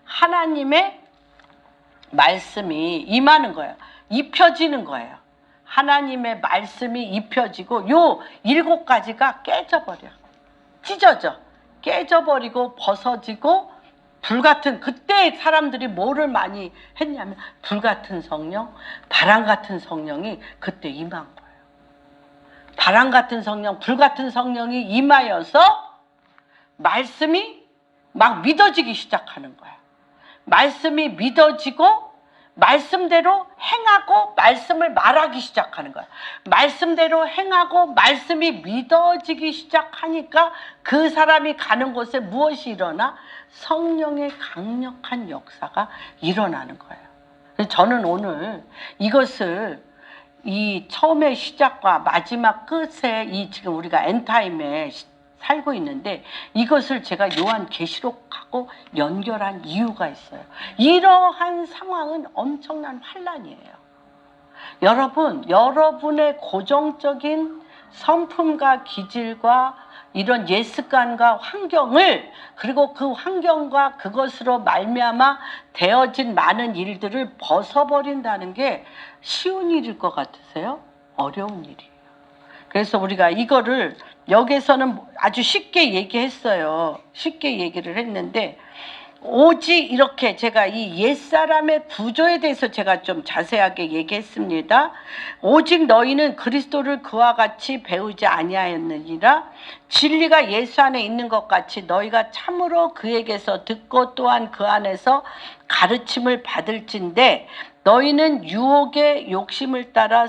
하나님의 말씀이 임하는 거예요. 입혀지는 거예요. 하나님의 말씀이 입혀지고 요 7가지가 깨져버려. 찢어져. 깨져버리고 벗어지고 불같은, 그때 사람들이 뭐를 많이 했냐면 불같은 성령, 바람같은 성령이 그때 임한 거예요. 바람같은 성령, 불같은 성령이 임하여서 말씀이 막 믿어지기 시작하는 거야. 말씀이 믿어지고 말씀대로 행하고 말씀을 말하기 시작하는 거야. 말씀대로 행하고 말씀이 믿어지기 시작하니까 그 사람이 가는 곳에 무엇이 일어나? 성령의 강력한 역사가 일어나는 거예요. 그래서 저는 오늘 이것을 이 처음의 시작과 마지막 끝에 이 지금 우리가 엔타임에 살고 있는데 이것을 제가 요한계시록하고 연결한 이유가 있어요. 이러한 상황은 엄청난 환란이에요. 여러분, 여러분의 고정적인 성품과 기질과 이런 예습관과 환경을, 그리고 그 환경과 그것으로 말미암아 되어진 많은 일들을 벗어버린다는 게 쉬운 일일 것 같으세요? 어려운 일이에요. 그래서 우리가 이거를 여기서는 아주 쉽게 얘기했어요. 쉽게 얘기를 했는데, 오직 이렇게 제가 이 옛사람의 구조에 대해서 제가 좀 자세하게 얘기했습니다. 오직 너희는 그리스도를 그와 같이 배우지 아니하였느니라. 진리가 예수 안에 있는 것 같이 너희가 참으로 그에게서 듣고 또한 그 안에서 가르침을 받을진대 너희는 유혹의 욕심을 따라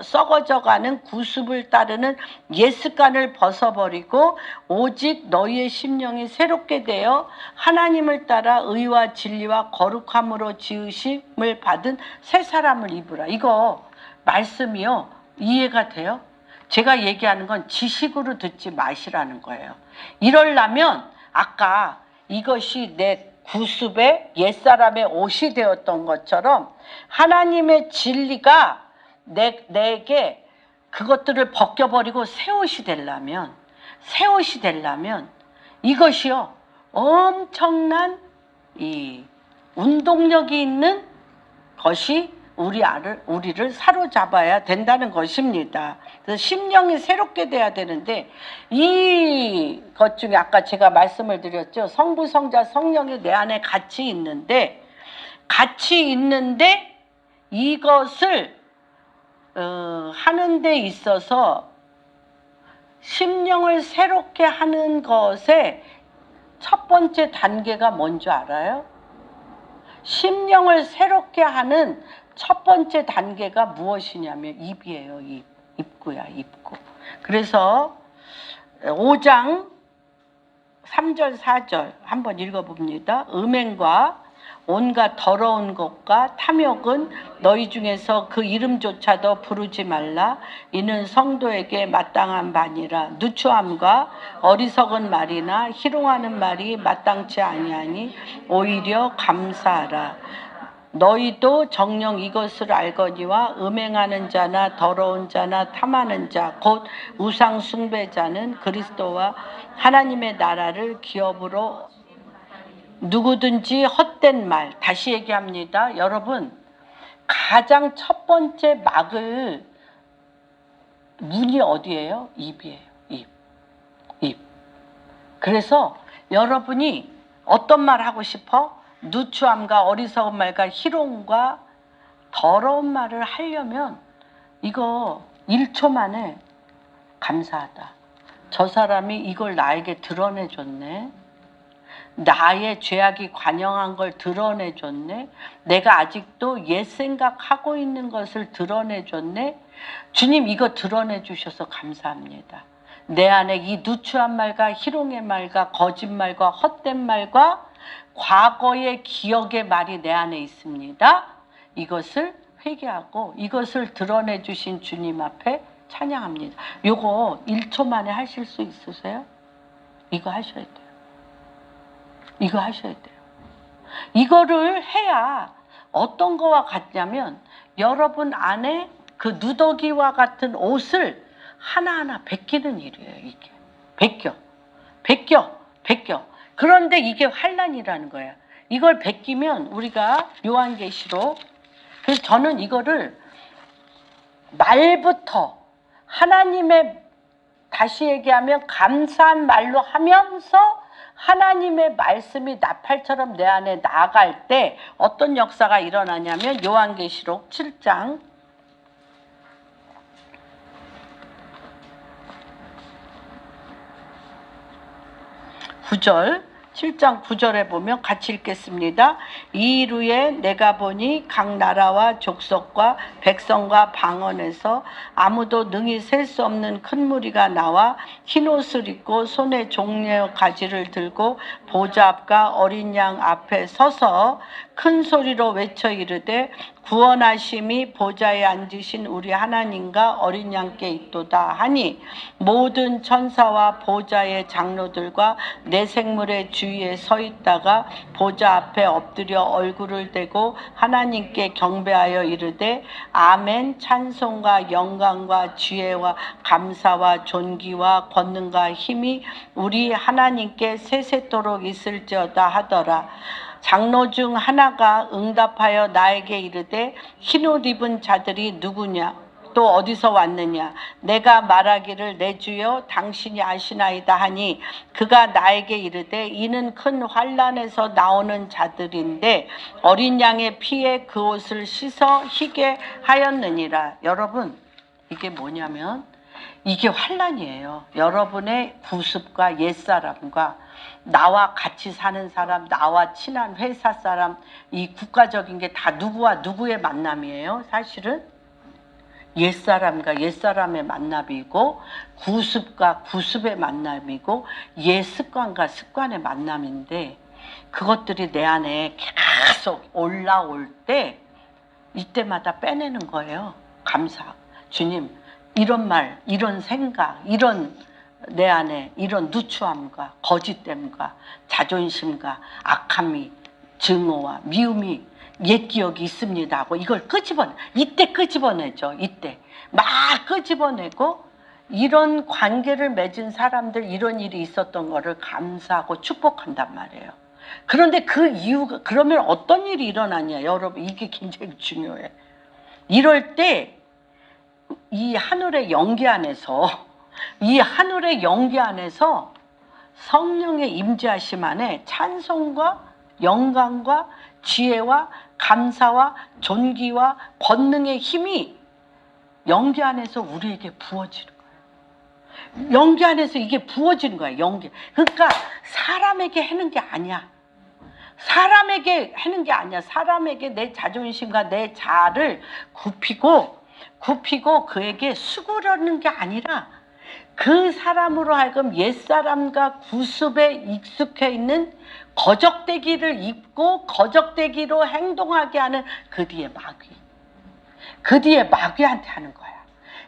썩어져가는 구습을 따르는 옛습관을 벗어버리고 오직 너희의 심령이 새롭게 되어 하나님을 따라 의와 진리와 거룩함으로 지으심을 받은 새 사람을 입으라. 이거 말씀이요, 이해가 돼요? 제가 얘기하는 건 지식으로 듣지 마시라는 거예요. 이러려면 아까 이것이 내 구습의 옛사람의 옷이 되었던 것처럼 하나님의 진리가 내게 그것들을 벗겨버리고 새 옷이 되려면 이것이요, 엄청난 이 운동력이 있는 것이 우리를 사로잡아야 된다는 것입니다. 그래서 심령이 새롭게 돼야 되는데 이것 중에 아까 제가 말씀을 드렸죠. 성부, 성자, 성령이 내 안에 같이 있는데 이것을 하는 데 있어서 심령을 새롭게 하는 것의 첫 번째 단계가 뭔지 알아요? 심령을 새롭게 하는 첫 번째 단계가 무엇이냐면 입이에요. 입구야, 입구. 그래서 5장 3절 4절 한번 읽어봅니다. 음행과 온갖 더러운 것과 탐욕은 너희 중에서 그 이름조차도 부르지 말라. 이는 성도에게 마땅한 바니라. 누추함과 어리석은 말이나 희롱하는 말이 마땅치 아니하니 오히려 감사하라. 너희도 정녕 이것을 알거니와 음행하는 자나 더러운 자나 탐하는 자 곧 우상 숭배자는 그리스도와 하나님의 나라를 기업으로 누구든지 헛된 말, 다시 얘기합니다. 여러분, 가장 첫 번째 막을 문이 어디예요? 입이에요. 입. 그래서 여러분이 어떤 말 하고 싶어? 누추함과 어리석은 말과 희롱과 더러운 말을 하려면 이거 1초 만에 감사하다. 저 사람이 이걸 나에게 드러내줬네. 나의 죄악이 관영한 걸 드러내줬네. 내가 아직도 옛 생각하고 있는 것을 드러내줬네. 주님 이거 드러내주셔서 감사합니다. 내 안에 이 누추한 말과 희롱의 말과 거짓말과 헛된 말과 과거의 기억의 말이 내 안에 있습니다. 이것을 회개하고 이것을 드러내주신 주님 앞에 찬양합니다. 요거 1초 만에 하실 수 있으세요? 이거 하셔야 돼요. 이거 하셔야 돼요. 이거를 해야 어떤 거와 같냐면 여러분 안에 그 누더기와 같은 옷을 하나하나 벗기는 일이에요. 이게 벗겨. 그런데 이게 환난이라는 거예요. 이걸 벗기면 우리가 요한계시록, 그래서 저는 이거를 말부터 하나님의, 다시 얘기하면 감사한 말로 하면서 하나님의 말씀이 나팔처럼 내 안에 나아갈 때 어떤 역사가 일어나냐면 요한계시록 7장 9절, 7장 9절에 보면 같이 읽겠습니다. 이 일 후에 내가 보니 각 나라와 족속과 백성과 방언에서 아무도 능히 셀 수 없는 큰 무리가 나와 흰 옷을 입고 손에 종려 가지를 들고 보좌 앞과 어린 양 앞에 서서 큰 소리로 외쳐 이르되 구원하심이 보좌에 앉으신 우리 하나님과 어린 양께 있도다 하니 모든 천사와 보좌의 장로들과 내 생물의 주위에 서 있다가 보좌 앞에 엎드려 얼굴을 대고 하나님께 경배하여 이르되 아멘. 찬송과 영광과 지혜와 감사와 존귀와 권능과 힘이 우리 하나님께 세세토록 있을지어다 하더라. 장로 중 하나가 응답하여 나에게 이르되 흰옷 입은 자들이 누구냐? 또 어디서 왔느냐? 내가 말하기를 내 주여 당신이 아시나이다 하니 그가 나에게 이르되 이는 큰 환난에서 나오는 자들인데 어린 양의 피에 그 옷을 씻어 희게 하였느니라. 여러분, 이게 뭐냐면 이게 환난이에요. 여러분의 구습과 옛사람과 나와 같이 사는 사람, 나와 친한 회사 사람, 이 국가적인 게 다 누구와 누구의 만남이에요. 사실은 옛사람과 옛사람의 만남이고 구습과 구습의 만남이고 옛습관과 습관의 만남인데 그것들이 내 안에 계속 올라올 때 이때마다 빼내는 거예요. 감사. 주님, 이런 말, 이런 생각, 이런 내 안에 이런 누추함과 거짓됨과 자존심과 악함이, 증오와 미움이 옛 기억이 있습니다 하고 이걸 이때 끄집어내죠. 이때 막 끄집어내고 이런 관계를 맺은 사람들, 이런 일이 있었던 거를 감사하고 축복한단 말이에요. 그런데 그 이유가, 그러면 어떤 일이 일어나냐, 여러분, 이게 굉장히 중요해. 이럴 때 이 하늘의 연기 안에서, 이 하늘의 연기 안에서 성령의 임재하심 안에 찬송과 영광과 지혜와 감사와 존귀와 권능의 힘이 연기 안에서 우리에게 부어지는 거예요. 연기 안에서 이게 부어지는 거야, 연기. 그러니까 사람에게 하는 게 아니야. 사람에게 하는 게 아니야. 사람에게 내 자존심과 내 자아를 굽히고 그에게 수그려는 게 아니라 그 사람으로 하여금 옛사람과 구습에 익숙해 있는 거적대기를 입고 거적대기로 행동하게 하는 그 뒤에 마귀. 그 뒤에 마귀한테 하는 거야.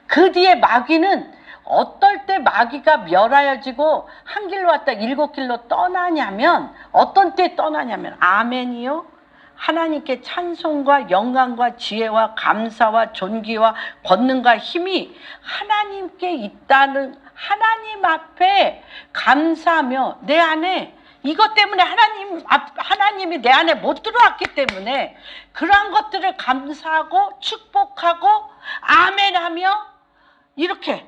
그 뒤에 마귀는 어떨 때 마귀가 멸하여지고 한 길로 왔다 7길로 떠나냐면, 어떤 때 떠나냐면, 아멘이요, 하나님께 찬송과 영광과 지혜와 감사와 존귀와 권능과 힘이 하나님께 있다는, 하나님 앞에 감사하며 내 안에, 이것 때문에 하나님이 내 안에 못 들어왔기 때문에 그러한 것들을 감사하고 축복하고 아멘하며, 이렇게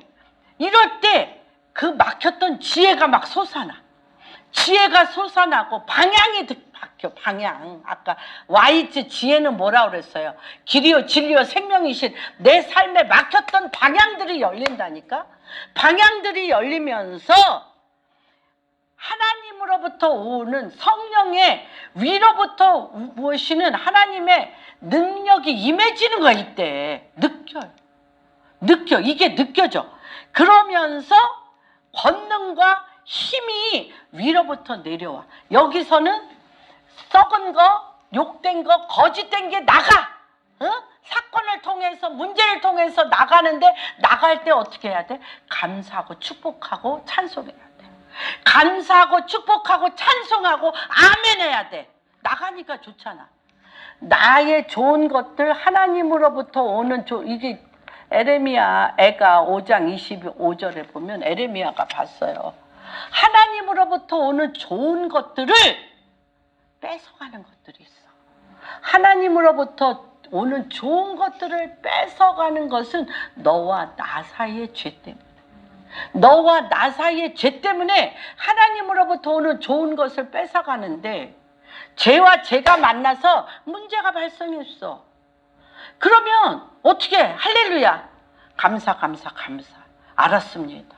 이럴 때 그 막혔던 지혜가 막 솟아나. 지혜가 솟아나고 방향이 바뀌어. 방향. 아까 와이즈 지혜는 뭐라 그랬어요? 길이요 진리요 생명이신 내 삶에 막혔던 방향들이 열린다니까. 방향들이 열리면서 하나님으로부터 오는 성령의 위로부터 무엇이는 하나님의 능력이 임해지는 거야. 이때 느껴. 이게 느껴져. 그러면서 권능과 힘이 위로부터 내려와. 여기서는 썩은 거, 욕된 거, 거짓된 게 나가. 사건을 통해서, 문제를 통해서 나가는데, 나갈 때 어떻게 해야 돼? 감사하고 축복하고 찬송해야 돼. 감사하고 축복하고 찬송하고 아멘해야 돼. 나가니까 좋잖아. 나의 좋은 것들, 하나님으로부터 오는 이게 에레미야 애가 5장 25절에 보면 에레미야가 봤어요. 하나님으로부터 오는 좋은 것들을 뺏어가는 것들이 있어. 하나님으로부터 오는 좋은 것들을 뺏어가는 것은 너와 나 사이의 죄 때문에. 너와 나 사이의 죄 때문에 하나님으로부터 오는 좋은 것을 뺏어가는데, 죄와 죄가 만나서 문제가 발생했어. 그러면 어떻게? 할렐루야. 감사. 알았습니다.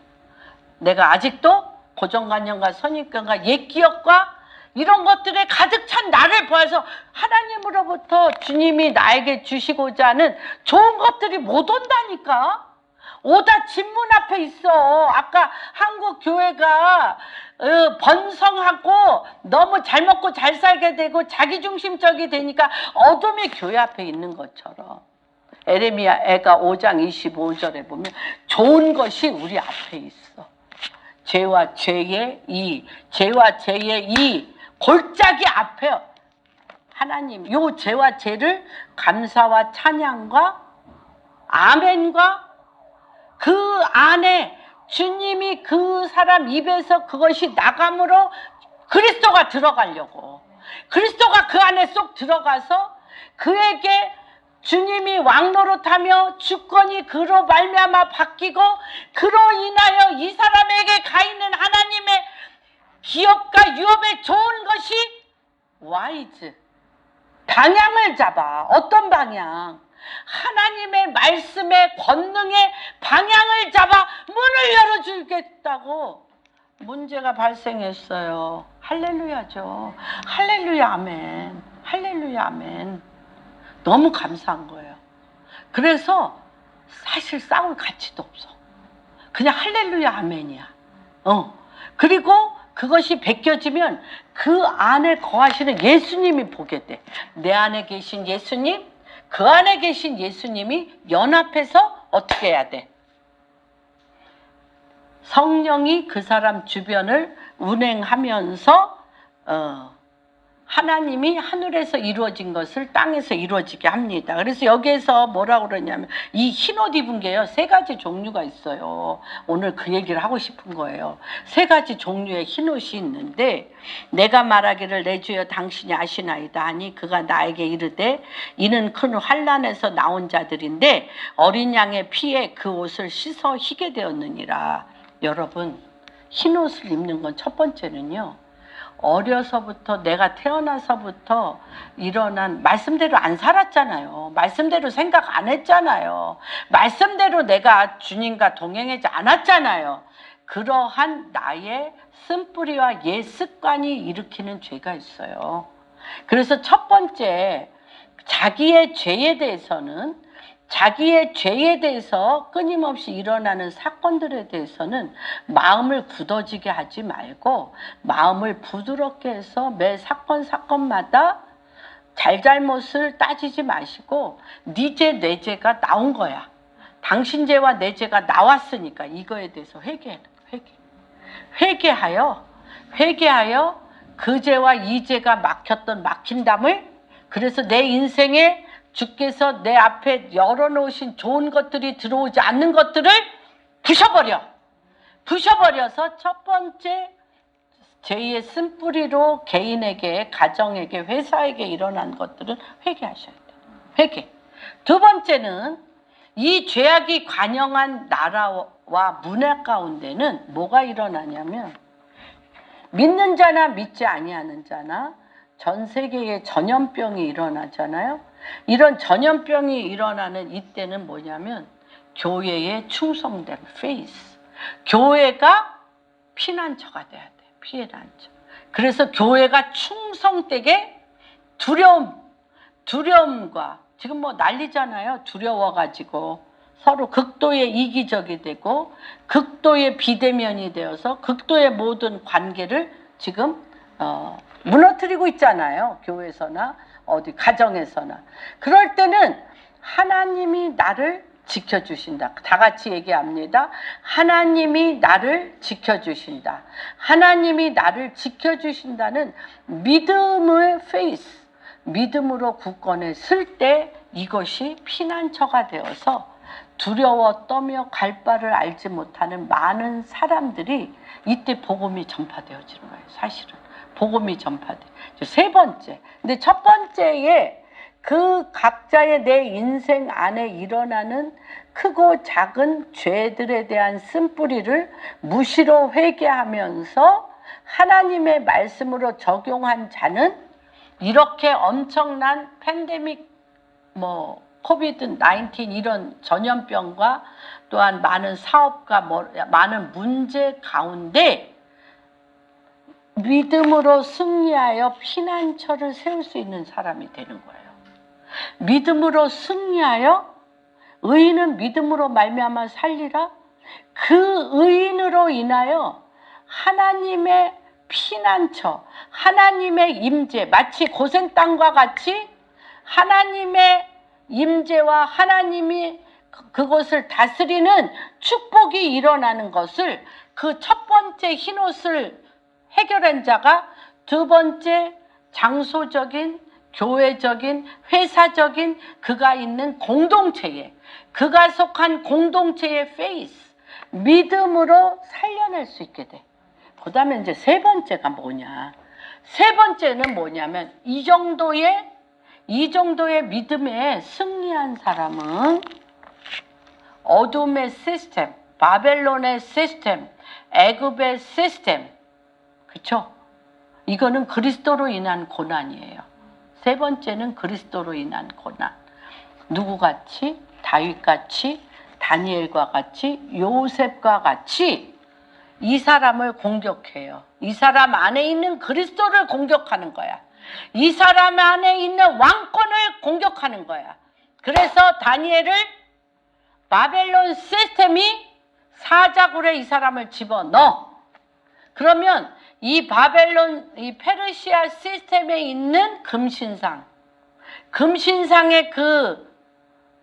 내가 아직도 고정관념과 선입견과 옛기억과 이런 것들에 가득 찬 나를 보아서 하나님으로부터 주님이 나에게 주시고자 하는 좋은 것들이 못 온다니까. 오다 집문 앞에 있어. 아까 한국 교회가 번성하고 너무 잘 먹고 잘 살게 되고 자기중심적이 되니까 어둠이 교회 앞에 있는 것처럼, 에레미야 애가 5장 25절에 보면 좋은 것이 우리 앞에 있어. 죄와 죄의 이 골짜기 앞에 하나님, 요 죄와 죄를 감사와 찬양과 아멘과 그 안에 주님이 그 사람 입에서 그것이 나감으로 그리스도가 들어가려고, 그리스도가 그 안에 쏙 들어가서 그에게 주님이 왕노릇하며 주권이 그로 말미암아 바뀌고, 그로 인하여 이 사람에게 가 있는 하나님의 기업과 유업에 좋은 것이 와이즈, 방향을 잡아. 어떤 방향? 하나님의 말씀의 권능의 방향을 잡아 문을 열어주겠다고 문제가 발생했어요. 할렐루야죠. 할렐루야 아멘. 할렐루야 아멘. 너무 감사한 거예요. 그래서 사실 싸울 가치도 없어. 그냥 할렐루야 아멘이야. 그리고 그것이 베껴지면 그 안에 거하시는 예수님이 보게 돼. 내 안에 계신 예수님, 그 안에 계신 예수님이 연합해서 어떻게 해야 돼? 성령이 그 사람 주변을 운행하면서 하나님이 하늘에서 이루어진 것을 땅에서 이루어지게 합니다. 그래서 여기에서 뭐라고 그러냐면 이 흰옷 입은 게요, 세 가지 종류가 있어요. 오늘 그 얘기를 하고 싶은 거예요. 세 가지 종류의 흰옷이 있는데, 내가 말하기를 내 주여 당신이 아시나이다 하니 그가 나에게 이르되 이는 큰 환난에서 나온 자들인데 어린 양의 피에 그 옷을 씻어 희게 되었느니라. 여러분, 흰옷을 입는 건 첫 번째는요, 어려서부터, 내가 태어나서부터 일어난, 말씀대로 안 살았잖아요. 말씀대로 생각 안 했잖아요. 말씀대로 내가 주님과 동행하지 않았잖아요. 그러한 나의 쓴뿌리와 옛 습관이 일으키는 죄가 있어요. 그래서 첫 번째, 자기의 죄에 대해서 끊임없이 일어나는 사건들에 대해서는 마음을 굳어지게 하지 말고 마음을 부드럽게 해서 매 사건마다 잘잘못을 따지지 마시고 네 죄, 내 죄가 나온 거야. 당신 죄와 내 죄가 나왔으니까 이거에 대해서 회개하여 그 죄와 이 죄가 막힌 담을, 그래서 내 인생에 주께서 내 앞에 열어놓으신 좋은 것들이 들어오지 않는 것들을 부셔버려서 첫 번째 죄의 쓴뿌리로 개인에게, 가정에게, 회사에게 일어난 것들은 회개하셔야 돼요. 회개. 두 번째는 이 죄악이 관영한 나라와 문화 가운데는 뭐가 일어나냐면, 믿는 자나 믿지 아니하는 자나 전 세계에 전염병이 일어나잖아요. 이런 전염병이 일어나는 이때는 뭐냐면 교회에 충성됨, 페이스. 교회가 피난처가 돼야 돼. 피난처. 그래서 교회가 충성되게 두려움과, 지금 뭐 난리잖아요. 두려워가지고 서로 극도의 이기적이 되고 극도의 비대면이 되어서 극도의 모든 관계를 지금 무너뜨리고 있잖아요. 교회에서나 어디 가정에서나. 그럴 때는 하나님이 나를 지켜주신다. 다 같이 얘기합니다. 하나님이 나를 지켜주신다. 하나님이 나를 지켜주신다는 믿음의 페이스, 믿음으로 굳건해 쓸 때 이것이 피난처가 되어서 두려워 떠며 갈 바를 알지 못하는 많은 사람들이 이때 복음이 전파되어지는 거예요. 사실은 복음이 전파돼. 세 번째. 근데 첫 번째에 그 각자의 내 인생 안에 일어나는 크고 작은 죄들에 대한 쓴뿌리를 무시로 회개하면서 하나님의 말씀으로 적용한 자는 이렇게 엄청난 팬데믹, 코비드 19 이런 전염병과 또한 많은 사업과 많은 문제 가운데 믿음으로 승리하여 피난처를 세울 수 있는 사람이 되는 거예요. 믿음으로 승리하여, 의인은 믿음으로 말미암아 살리라. 그 의인으로 인하여 하나님의 피난처, 하나님의 임재, 마치 고센 땅과 같이 하나님의 임재와 하나님이 그곳을 다스리는 축복이 일어나는 것을, 그 첫 번째 흰옷을 해결한 자가 두 번째 장소적인, 교회적인, 회사적인 그가 있는 공동체에, 그가 속한 공동체의 페이스, 믿음으로 살려낼 수 있게 돼. 그 다음에 이제 세 번째가 뭐냐. 세 번째는 뭐냐면 이 정도의 믿음에 승리한 사람은 어둠의 시스템, 바벨론의 시스템, 애굽의 시스템, 그렇죠? 이거는 그리스도로 인한 고난이에요. 세 번째는 그리스도로 인한 고난. 누구같이? 다윗같이, 다니엘과 같이, 요셉과 같이 이 사람을 공격해요. 이 사람 안에 있는 그리스도를 공격하는 거야. 이 사람 안에 있는 왕권을 공격하는 거야. 그래서 다니엘을 바벨론 시스템이 사자굴에 이 사람을 집어넣어. 그러면 이 바벨론, 이 페르시아 시스템에 있는 금신상의 그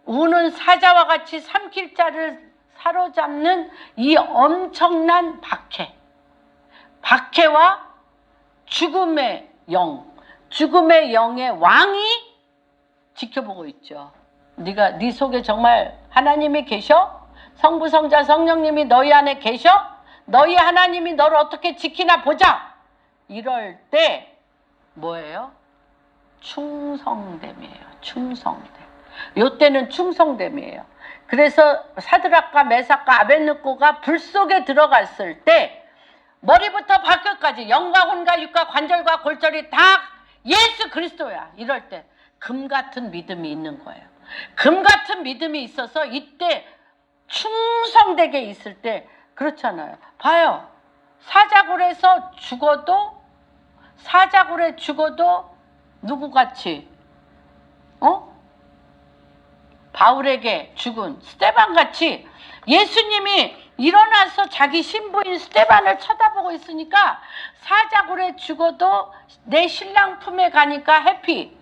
우는 사자와 같이 삼킬 자를 사로잡는 이 엄청난 박해와 죽음의 영, 죽음의 영의 왕이 지켜보고 있죠. 네 속에 정말 하나님이 계셔? 성부, 성자, 성령님이 너희 안에 계셔? 너희 하나님이 너를 어떻게 지키나 보자. 이럴 때 뭐예요? 충성됨이에요. 충성됨. 요때는 충성됨이에요. 그래서 사드락과 메삭과 아벳느고가 불 속에 들어갔을 때 머리부터 발끝까지 영과 혼과 육과 관절과 골절이 다 예수 그리스도야. 이럴 때 금 같은 믿음이 있는 거예요. 금 같은 믿음이 있어서 이때 충성되게 있을 때 그렇잖아요. 봐요. 사자굴에서 죽어도 사자굴에 죽어도 누구같이 바울에게 죽은 스데반같이 예수님이 일어나서 자기 신부인 스데반을 쳐다보고 있으니까 사자굴에 죽어도 내 신랑 품에 가니까 해피.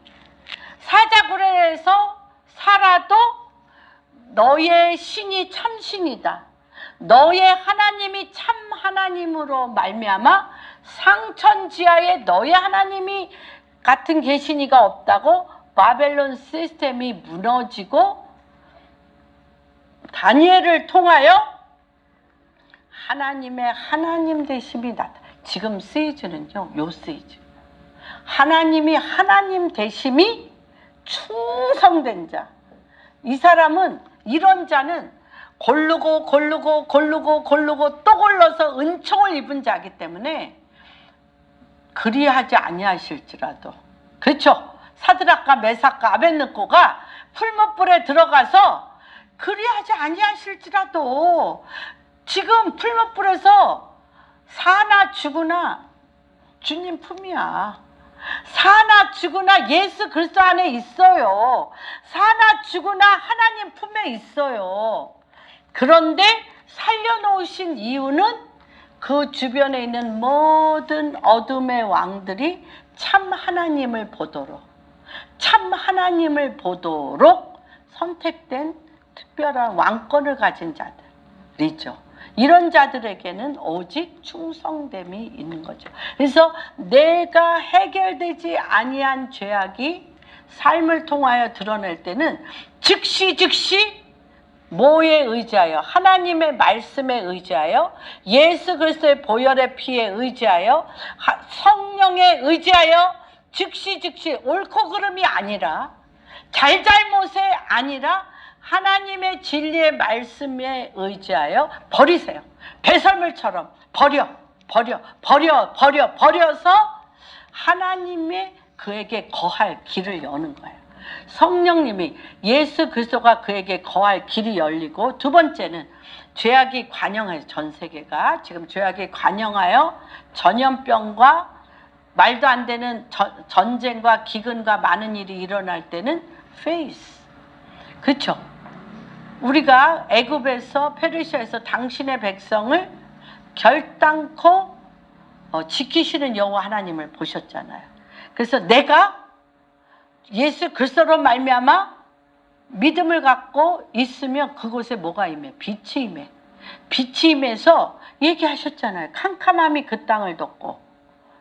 사자굴에서 살아도 너의 신이 참 신이다. 너의 하나님이 참 하나님으로 말미암아 상천지하에 너의 하나님이 같은 계시니가 없다고 바벨론 시스템이 무너지고 다니엘을 통하여 하나님의 하나님 되심이 나타나. 지금 시즌은요, 요 시즌. 하나님이 하나님 되심이 충성된 자. 이 사람은, 이런 자는 고르고 또 골라서 은총을 입은 자이기 때문에 그리하지 아니하실지라도. 그렇죠. 사드락과 메삭과 아벳느고가 풀무불에 들어가서 그리하지 아니하실지라도 지금 풀무불에서 사나 죽으나 주님 품이야. 사나 죽으나 예수 그리스도 안에 있어요. 사나 죽으나 하나님 품에 있어요. 그런데 살려놓으신 이유는 그 주변에 있는 모든 어둠의 왕들이 참 하나님을 보도록 선택된 특별한 왕권을 가진 자들이죠. 이런 자들에게는 오직 충성됨이 있는 거죠. 그래서 내가 해결되지 아니한 죄악이 삶을 통하여 드러낼 때는 즉시 뭐에 의지하여? 하나님의 말씀에 의지하여, 예수 그리스도의 보혈의 피에 의지하여, 성령에 의지하여 즉시 옳고 그름이 아니라, 잘잘못에 아니라 하나님의 진리의 말씀에 의지하여 버리세요. 배설물처럼 버려서 하나님의 그에게 거할 길을 여는 거예요. 성령님이, 예수 그리스도가 그에게 거할 길이 열리고, 두 번째는 죄악이 관영하여, 전 세계가 지금 죄악이 관영하여 전염병과 말도 안 되는 전쟁과 기근과 많은 일이 일어날 때는 페이스. 그렇죠? 우리가 애굽에서, 페르시아에서 당신의 백성을 결단코 지키시는 여호와 하나님을 보셨잖아요. 그래서 내가 예수 그리스도로 말미암아 믿음을 갖고 있으면 그곳에 뭐가 임해? 빛이 임해. 빛이 임해서 얘기하셨잖아요. 캄캄함이 그 땅을 덮고,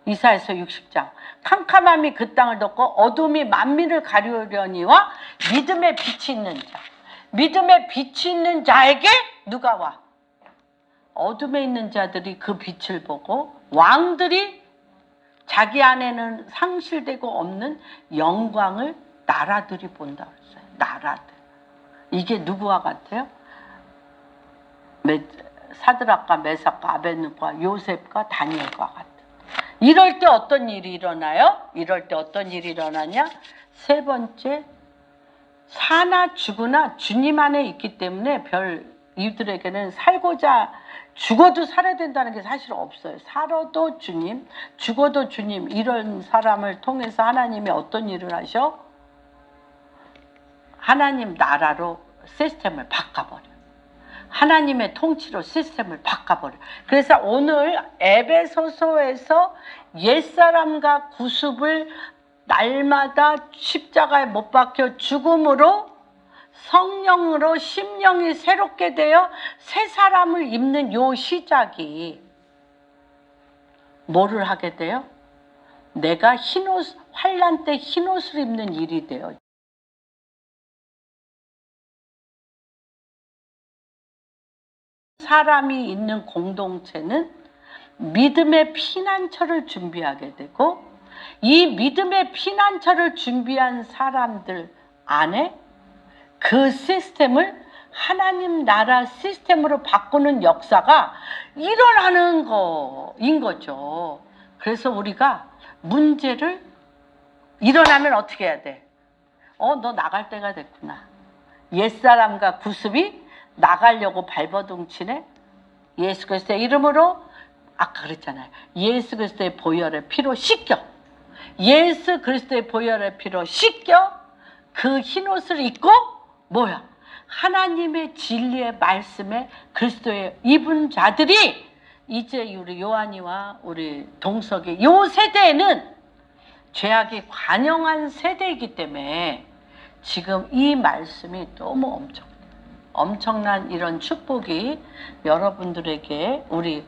이사야서 60장. 캄캄함이 그 땅을 덮고 어둠이 만민을 가리우려니와 믿음의 빛이 있는 자. 믿음의 빛이 있는 자에게 누가 와? 어둠에 있는 자들이 그 빛을 보고, 왕들이 자기 안에는 상실되고 없는 영광을 나라들이 본다고 했어요. 나라들. 이게 누구와 같아요? 사드락과 메삭과 아벳느고와 요셉과 다니엘과 같아요. 이럴 때 어떤 일이 일어나요? 세 번째, 사나 죽으나 주님 안에 있기 때문에 이들에게는 살고자, 죽어도 살아야 된다는 게 사실 없어요. 살아도 주님, 죽어도 주님. 이런 사람을 통해서 하나님이 어떤 일을 하셔? 하나님 나라로 시스템을 바꿔버려. 하나님의 통치로 시스템을 바꿔버려. 그래서 오늘 에베소서에서 옛사람과 구습을 날마다 십자가에 못 박혀 죽음으로 성령으로 심령이 새롭게 되어 새 사람을 입는 요 시작이 뭐를 하게 돼요? 내가 흰옷, 환난 때 흰옷을 입는 일이 돼요. 사람이 있는 공동체는 믿음의 피난처를 준비하게 되고, 이 믿음의 피난처를 준비한 사람들 안에 그 시스템을 하나님 나라 시스템으로 바꾸는 역사가 일어나는 거인 거죠. 그래서 우리가 문제를 일어나면 어떻게 해야 돼? 너 나갈 때가 됐구나. 옛사람과 구습이 나가려고 발버둥 치네. 예수 그리스도의 이름으로, 아까 그랬잖아요. 예수 그리스도의 보혈의 피로 씻겨. 예수 그리스도의 보혈의 피로 씻겨 그 흰옷을 입고 뭐야? 하나님의 진리의 말씀에 그리스도의 입은 자들이 이제 우리 요한이와 우리 동석이 요 세대에는 죄악이 관영한 세대이기 때문에 지금 이 말씀이 너무 엄청난 이런 축복이 여러분들에게 우리